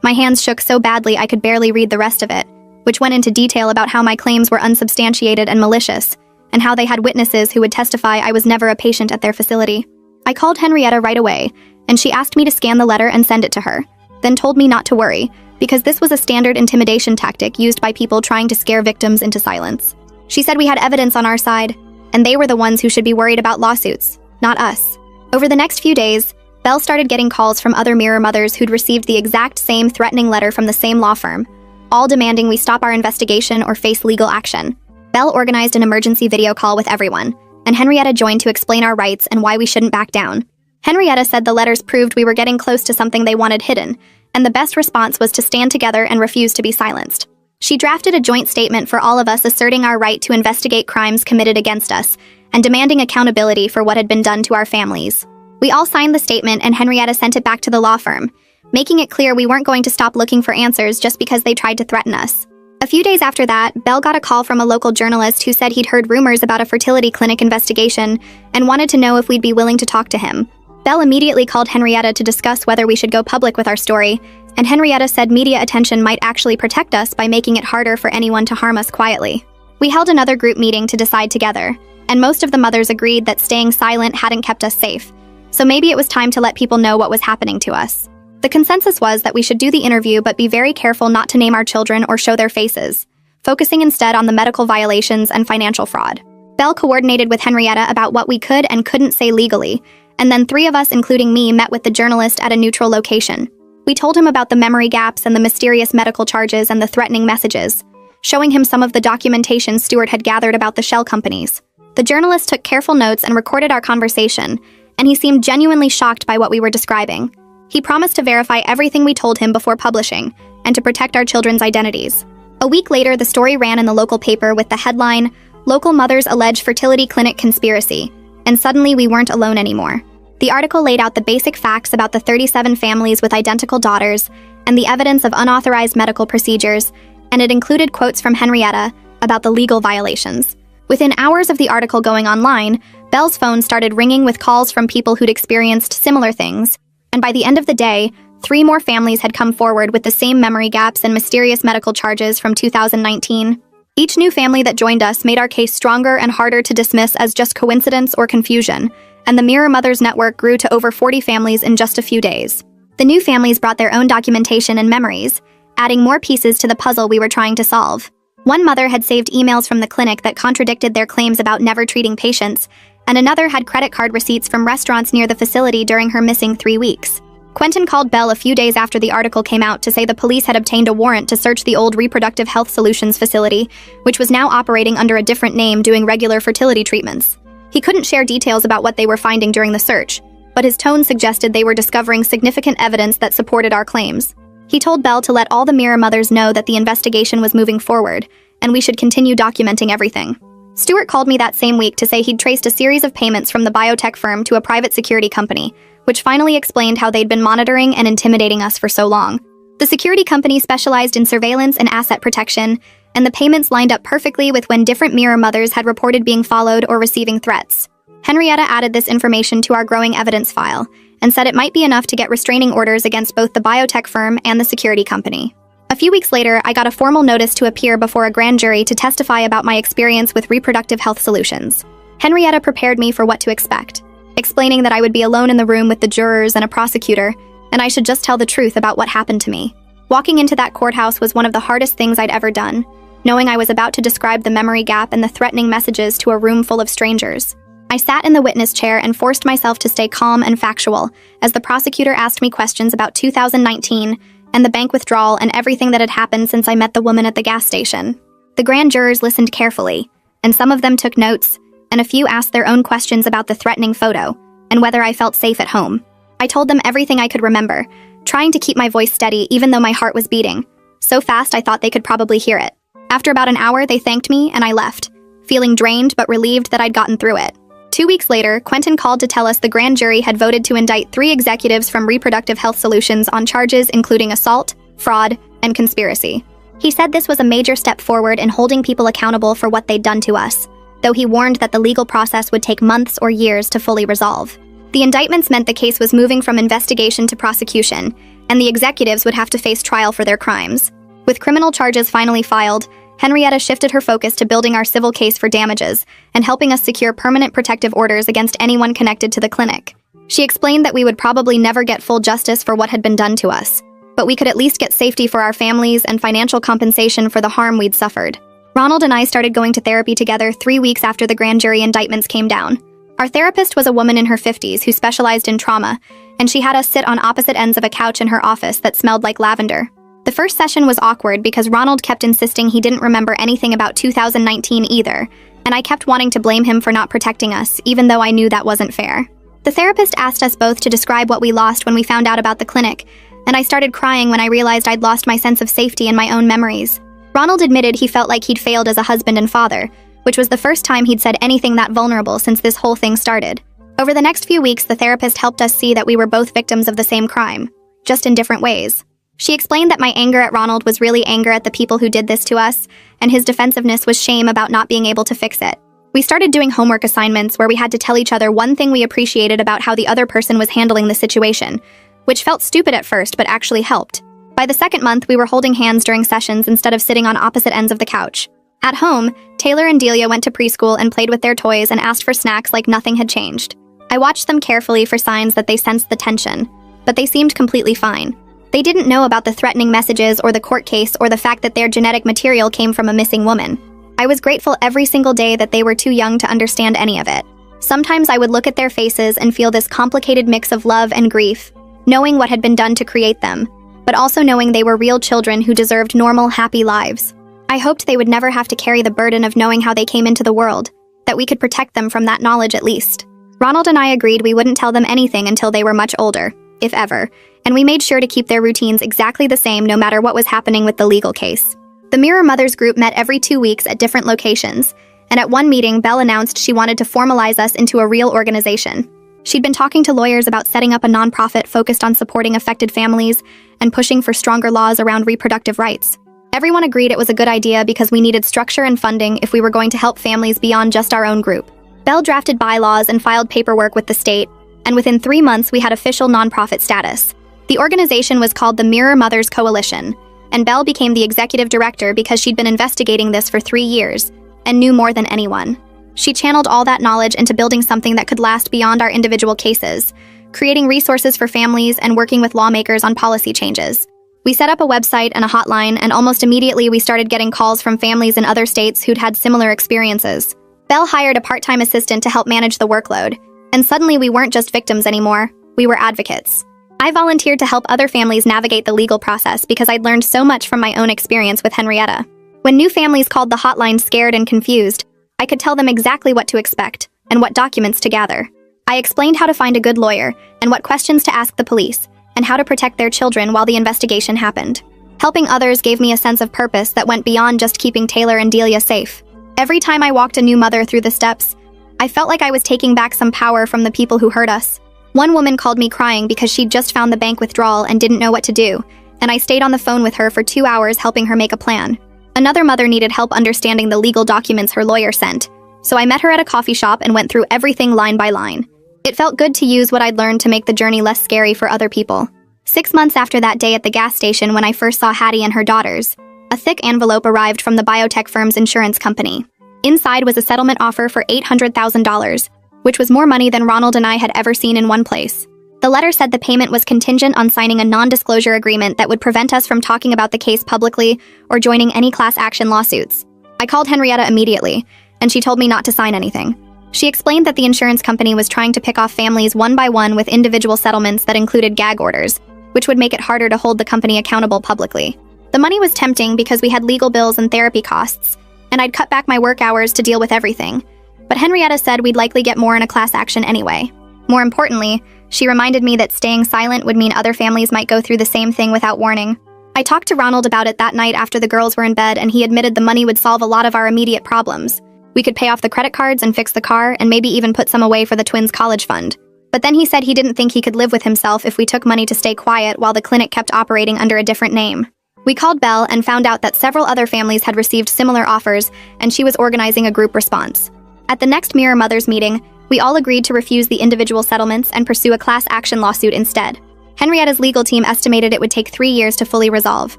My hands shook so badly I could barely read the rest of it, which went into detail about how my claims were unsubstantiated and malicious, and how they had witnesses who would testify I was never a patient at their facility. I called Henrietta right away, and she asked me to scan the letter and send it to her, then told me not to worry, because this was a standard intimidation tactic used by people trying to scare victims into silence. She said we had evidence on our side, and they were the ones who should be worried about lawsuits, not us. Over the next few days, Belle started getting calls from other mirror mothers who'd received the exact same threatening letter from the same law firm, all demanding we stop our investigation or face legal action. Belle organized an emergency video call with everyone, and Henrietta joined to explain our rights and why we shouldn't back down. Henrietta said the letters proved we were getting close to something they wanted hidden, and the best response was to stand together and refuse to be silenced. She drafted a joint statement for all of us asserting our right to investigate crimes committed against us and demanding accountability for what had been done to our families. We all signed the statement, and Henrietta sent it back to the law firm, making it clear we weren't going to stop looking for answers just because they tried to threaten us. A few days after that, Belle got a call from a local journalist who said he'd heard rumors about a fertility clinic investigation and wanted to know if we'd be willing to talk to him. Belle immediately called Henrietta to discuss whether we should go public with our story, and Henrietta said media attention might actually protect us by making it harder for anyone to harm us quietly. We held another group meeting to decide together, and most of the mothers agreed that staying silent hadn't kept us safe, so maybe it was time to let people know what was happening to us. The consensus was that we should do the interview but be very careful not to name our children or show their faces, focusing instead on the medical violations and financial fraud. Belle coordinated with Henrietta about what we could and couldn't say legally, and then 3 of us, including me, met with the journalist at a neutral location. We told him about the memory gaps and the mysterious medical charges and the threatening messages, showing him some of the documentation Stewart had gathered about the shell companies. The journalist took careful notes and recorded our conversation, and he seemed genuinely shocked by what we were describing. He promised to verify everything we told him before publishing, and to protect our children's identities. A week later, the story ran in the local paper with the headline, "Local Mothers Allege Fertility Clinic Conspiracy," and suddenly we weren't alone anymore. The article laid out the basic facts about the 37 families with identical daughters, and the evidence of unauthorized medical procedures, and it included quotes from Henrietta about the legal violations. Within hours of the article going online, Belle's phone started ringing with calls from people who'd experienced similar things, and by the end of the day, 3 more families had come forward with the same memory gaps and mysterious medical charges from 2019. Each new family that joined us made our case stronger and harder to dismiss as just coincidence or confusion, and the Mirror Mothers Network grew to over 40 families in just a few days. The new families brought their own documentation and memories, adding more pieces to the puzzle we were trying to solve. One mother had saved emails from the clinic that contradicted their claims about never treating patients, and another had credit card receipts from restaurants near the facility during her missing 3 weeks. Quentin called Belle a few days after the article came out to say the police had obtained a warrant to search the old Reproductive Health Solutions facility, which was now operating under a different name doing regular fertility treatments. He couldn't share details about what they were finding during the search, but his tone suggested they were discovering significant evidence that supported our claims. He told Belle to let all the Mirror mothers know that the investigation was moving forward, and we should continue documenting everything. Stewart called me that same week to say he'd traced a series of payments from the biotech firm to a private security company, which finally explained how they'd been monitoring and intimidating us for so long. The security company specialized in surveillance and asset protection, and the payments lined up perfectly with when different Mirror mothers had reported being followed or receiving threats. Henrietta added this information to our growing evidence file, and said it might be enough to get restraining orders against both the biotech firm and the security company. A few weeks later, I got a formal notice to appear before a grand jury to testify about my experience with reproductive health solutions. Henrietta prepared me for what to expect, explaining that I would be alone in the room with the jurors and a prosecutor, and I should just tell the truth about what happened to me. Walking into that courthouse was one of the hardest things I'd ever done, knowing I was about to describe the memory gap and the threatening messages to a room full of strangers. I sat in the witness chair and forced myself to stay calm and factual as the prosecutor asked me questions about 2019 and the bank withdrawal and everything that had happened since I met the woman at the gas station. The grand jurors listened carefully, and some of them took notes, and a few asked their own questions about the threatening photo and whether I felt safe at home. I told them everything I could remember, trying to keep my voice steady even though my heart was beating, so fast I thought they could probably hear it. After about an hour, they thanked me and I left, feeling drained but relieved that I'd gotten through it. 2 weeks later, Quentin called to tell us the grand jury had voted to indict 3 executives from Reproductive Health Solutions on charges including assault, fraud, and conspiracy. He said this was a major step forward in holding people accountable for what they'd done to us, though he warned that the legal process would take months or years to fully resolve. The indictments meant the case was moving from investigation to prosecution, and the executives would have to face trial for their crimes. With criminal charges finally filed, Henrietta shifted her focus to building our civil case for damages and helping us secure permanent protective orders against anyone connected to the clinic. She explained that we would probably never get full justice for what had been done to us, but we could at least get safety for our families and financial compensation for the harm we'd suffered. Ronald and I started going to therapy together 3 weeks after the grand jury indictments came down. Our therapist was a woman in her 50s who specialized in trauma, and she had us sit on opposite ends of a couch in her office that smelled like lavender. The first session was awkward because Ronald kept insisting he didn't remember anything about 2019 either, and I kept wanting to blame him for not protecting us, even though I knew that wasn't fair. The therapist asked us both to describe what we lost when we found out about the clinic, and I started crying when I realized I'd lost my sense of safety in my own memories. Ronald admitted he felt like he'd failed as a husband and father, which was the first time he'd said anything that vulnerable since this whole thing started. Over the next few weeks, the therapist helped us see that we were both victims of the same crime, just in different ways. She explained that my anger at Ronald was really anger at the people who did this to us, and his defensiveness was shame about not being able to fix it. We started doing homework assignments where we had to tell each other one thing we appreciated about how the other person was handling the situation, which felt stupid at first but actually helped. By the second month, we were holding hands during sessions instead of sitting on opposite ends of the couch. At home, Taylor and Delia went to preschool and played with their toys and asked for snacks like nothing had changed. I watched them carefully for signs that they sensed the tension, but they seemed completely fine. They didn't know about the threatening messages or the court case or the fact that their genetic material came from a missing woman. I was grateful every single day that they were too young to understand any of it. Sometimes I would look at their faces and feel this complicated mix of love and grief, knowing what had been done to create them, but also knowing they were real children who deserved normal, happy lives. I hoped they would never have to carry the burden of knowing how they came into the world, that we could protect them from that knowledge at least. Ronald and I agreed we wouldn't tell them anything until they were much older, if ever, and we made sure to keep their routines exactly the same no matter what was happening with the legal case. The Mirror Mothers group met every 2 weeks at different locations, and at one meeting, Belle announced she wanted to formalize us into a real organization. She'd been talking to lawyers about setting up a nonprofit focused on supporting affected families and pushing for stronger laws around reproductive rights. Everyone agreed it was a good idea because we needed structure and funding if we were going to help families beyond just our own group. Belle drafted bylaws and filed paperwork with the state, and within 3 months we had official nonprofit status. The organization was called the Mirror Mothers Coalition, and Belle became the executive director because she'd been investigating this for 3 years and knew more than anyone. She channeled all that knowledge into building something that could last beyond our individual cases, creating resources for families and working with lawmakers on policy changes. We set up a website and a hotline, and almost immediately we started getting calls from families in other states who'd had similar experiences. Belle hired a part-time assistant to help manage the workload, and suddenly we weren't just victims anymore, we were advocates. I volunteered to help other families navigate the legal process because I'd learned so much from my own experience with Henrietta. When new families called the hotline scared and confused, I could tell them exactly what to expect and what documents to gather. I explained how to find a good lawyer and what questions to ask the police, and how to protect their children while the investigation happened. Helping others gave me a sense of purpose that went beyond just keeping Taylor and Delia safe. Every time I walked a new mother through the steps, I felt like I was taking back some power from the people who hurt us. One woman called me crying because she'd just found the bank withdrawal and didn't know what to do, and I stayed on the phone with her for 2 hours helping her make a plan. Another mother needed help understanding the legal documents her lawyer sent, so I met her at a coffee shop and went through everything line by line. It felt good to use what I'd learned to make the journey less scary for other people. 6 months after that day at the gas station when I first saw Hattie and her daughters, a thick envelope arrived from the biotech firm's insurance company. Inside was a settlement offer for $800,000, which was more money than Ronald and I had ever seen in one place. The letter said the payment was contingent on signing a non-disclosure agreement that would prevent us from talking about the case publicly or joining any class action lawsuits. I called Henrietta immediately, and she told me not to sign anything. She explained that the insurance company was trying to pick off families one by one with individual settlements that included gag orders, which would make it harder to hold the company accountable publicly. The money was tempting because we had legal bills and therapy costs, and I'd cut back my work hours to deal with everything. But Henrietta said we'd likely get more in a class action anyway. More importantly, she reminded me that staying silent would mean other families might go through the same thing without warning. I talked to Ronald about it that night after the girls were in bed, and he admitted the money would solve a lot of our immediate problems. We could pay off the credit cards and fix the car, and maybe even put some away for the twins' college fund. But then he said he didn't think he could live with himself if we took money to stay quiet while the clinic kept operating under a different name. We called Belle and found out that several other families had received similar offers, and she was organizing a group response. At the next Mirror Mothers meeting, we all agreed to refuse the individual settlements and pursue a class action lawsuit instead. Henrietta's legal team estimated it would take 3 years to fully resolve,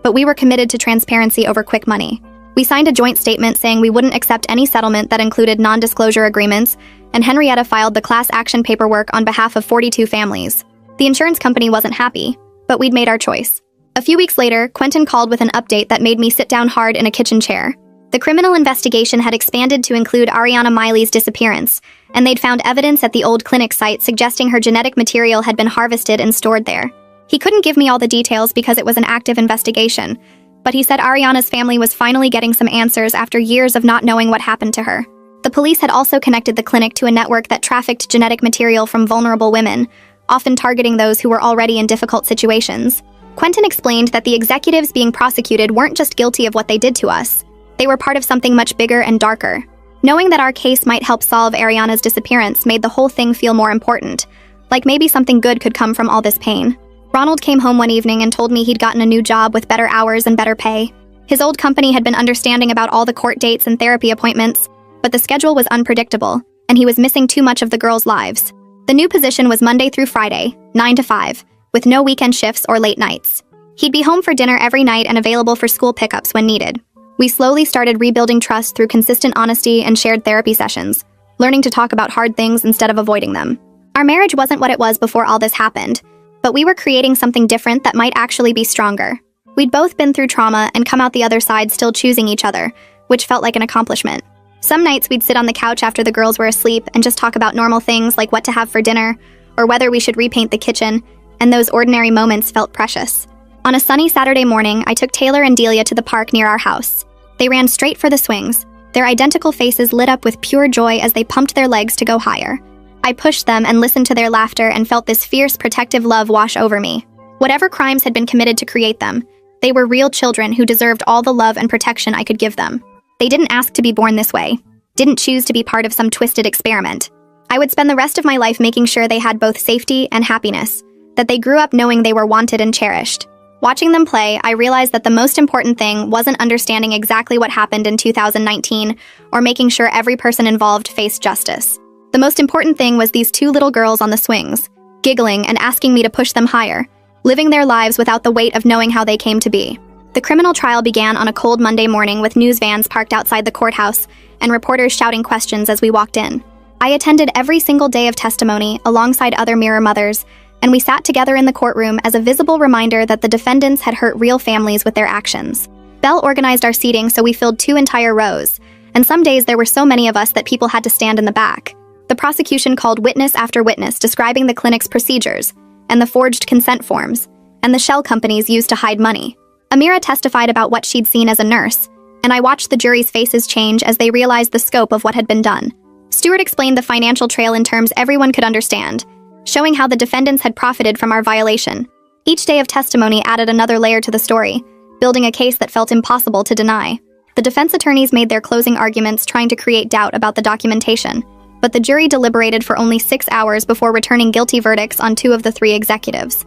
but we were committed to transparency over quick money. We signed a joint statement saying we wouldn't accept any settlement that included non-disclosure agreements, and Henrietta filed the class action paperwork on behalf of 42 families. The insurance company wasn't happy, but we'd made our choice. A few weeks later, Quentin called with an update that made me sit down hard in a kitchen chair. The criminal investigation had expanded to include Ariana Miley's disappearance, and they'd found evidence at the old clinic site suggesting her genetic material had been harvested and stored there. He couldn't give me all the details because it was an active investigation, but he said Ariana's family was finally getting some answers after years of not knowing what happened to her. The police had also connected the clinic to a network that trafficked genetic material from vulnerable women, often targeting those who were already in difficult situations. Quentin explained that the executives being prosecuted weren't just guilty of what they did to us. They were part of something much bigger and darker. Knowing that our case might help solve Ariana's disappearance made the whole thing feel more important, like maybe something good could come from all this pain. Ronald came home one evening and told me he'd gotten a new job with better hours and better pay. His old company had been understanding about all the court dates and therapy appointments, but the schedule was unpredictable, and he was missing too much of the girls' lives. The new position was Monday through Friday, 9 to 5, with no weekend shifts or late nights. He'd be home for dinner every night and available for school pickups when needed. We slowly started rebuilding trust through consistent honesty and shared therapy sessions, learning to talk about hard things instead of avoiding them. Our marriage wasn't what it was before all this happened, but we were creating something different that might actually be stronger. We'd both been through trauma and come out the other side still choosing each other, which felt like an accomplishment. Some nights we'd sit on the couch after the girls were asleep and just talk about normal things like what to have for dinner, or whether we should repaint the kitchen, and those ordinary moments felt precious. On a sunny Saturday morning, I took Taylor and Delia to the park near our house. They ran straight for the swings, their identical faces lit up with pure joy as they pumped their legs to go higher. I pushed them and listened to their laughter and felt this fierce, protective love wash over me. Whatever crimes had been committed to create them, they were real children who deserved all the love and protection I could give them. They didn't ask to be born this way, didn't choose to be part of some twisted experiment. I would spend the rest of my life making sure they had both safety and happiness, that they grew up knowing they were wanted and cherished. Watching them play, I realized that the most important thing wasn't understanding exactly what happened in 2019 or making sure every person involved faced justice. The most important thing was these two little girls on the swings, giggling and asking me to push them higher, living their lives without the weight of knowing how they came to be. The criminal trial began on a cold Monday morning with news vans parked outside the courthouse and reporters shouting questions as we walked in. I attended every single day of testimony alongside other Mirror Mothers, and we sat together in the courtroom as a visible reminder that the defendants had hurt real families with their actions. Belle organized our seating so we filled 2 entire rows, and some days there were so many of us that people had to stand in the back. The prosecution called witness after witness describing the clinic's procedures, and the forged consent forms, and the shell companies used to hide money. Amira testified about what she'd seen as a nurse, and I watched the jury's faces change as they realized the scope of what had been done. Stewart explained the financial trail in terms everyone could understand, showing how the defendants had profited from our violation. Each day of testimony added another layer to the story, building a case that felt impossible to deny. The defense attorneys made their closing arguments trying to create doubt about the documentation, but the jury deliberated for only 6 hours before returning guilty verdicts on 2 of the 3 executives.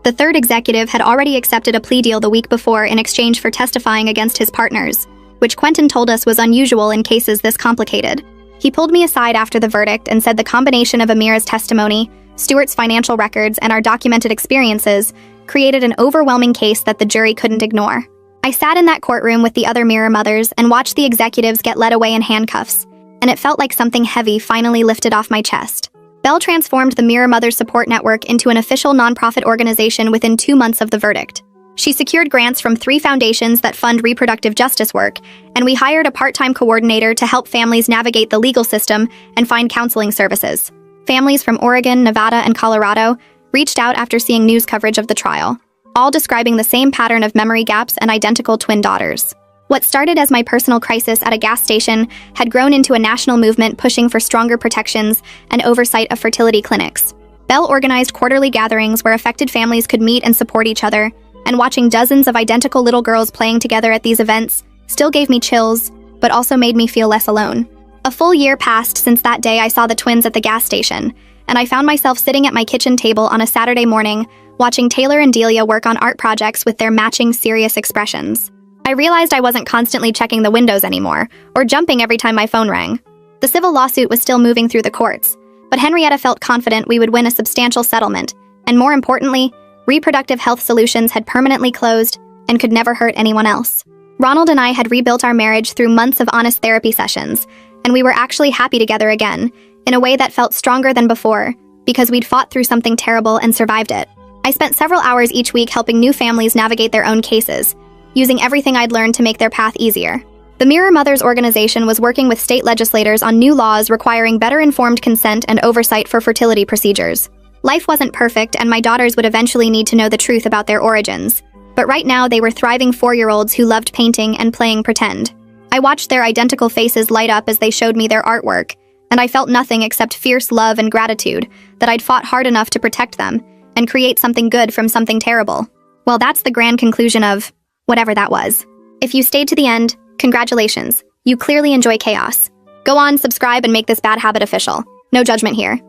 The third executive had already accepted a plea deal the week before in exchange for testifying against his partners, which Quentin told us was unusual in cases this complicated. He pulled me aside after the verdict and said the combination of Amira's testimony, Stuart's financial records, and our documented experiences created an overwhelming case that the jury couldn't ignore. I sat in that courtroom with the other Mirror mothers and watched the executives get led away in handcuffs, and it felt like something heavy finally lifted off my chest. Belle transformed the Mirror Mothers Support Network into an official nonprofit organization within 2 months of the verdict. She secured grants from 3 foundations that fund reproductive justice work, and we hired a part-time coordinator to help families navigate the legal system and find counseling services. Families from Oregon, Nevada, and Colorado reached out after seeing news coverage of the trial, all describing the same pattern of memory gaps and identical twin daughters. What started as my personal crisis at a gas station had grown into a national movement pushing for stronger protections and oversight of fertility clinics. Belle organized quarterly gatherings where affected families could meet and support each other, and watching dozens of identical little girls playing together at these events still gave me chills, but also made me feel less alone. A full year passed since that day I saw the twins at the gas station, and I found myself sitting at my kitchen table on a Saturday morning, watching Taylor and Delia work on art projects with their matching serious expressions. I realized I wasn't constantly checking the windows anymore, or jumping every time my phone rang. The civil lawsuit was still moving through the courts, but Henrietta felt confident we would win a substantial settlement, and more importantly, Reproductive Health Solutions had permanently closed and could never hurt anyone else. Ronald and I had rebuilt our marriage through months of honest therapy sessions, and we were actually happy together again, in a way that felt stronger than before, because we'd fought through something terrible and survived it. I spent several hours each week helping new families navigate their own cases, using everything I'd learned to make their path easier. The Mirror Mothers organization was working with state legislators on new laws requiring better informed consent and oversight for fertility procedures. Life wasn't perfect, and my daughters would eventually need to know the truth about their origins. But right now, they were thriving 4-year-olds who loved painting and playing pretend. I watched their identical faces light up as they showed me their artwork, and I felt nothing except fierce love and gratitude that I'd fought hard enough to protect them and create something good from something terrible. Well, that's the grand conclusion of whatever that was. If you stayed to the end, congratulations. You clearly enjoy chaos. Go on, subscribe, and make this bad habit official. No judgment here.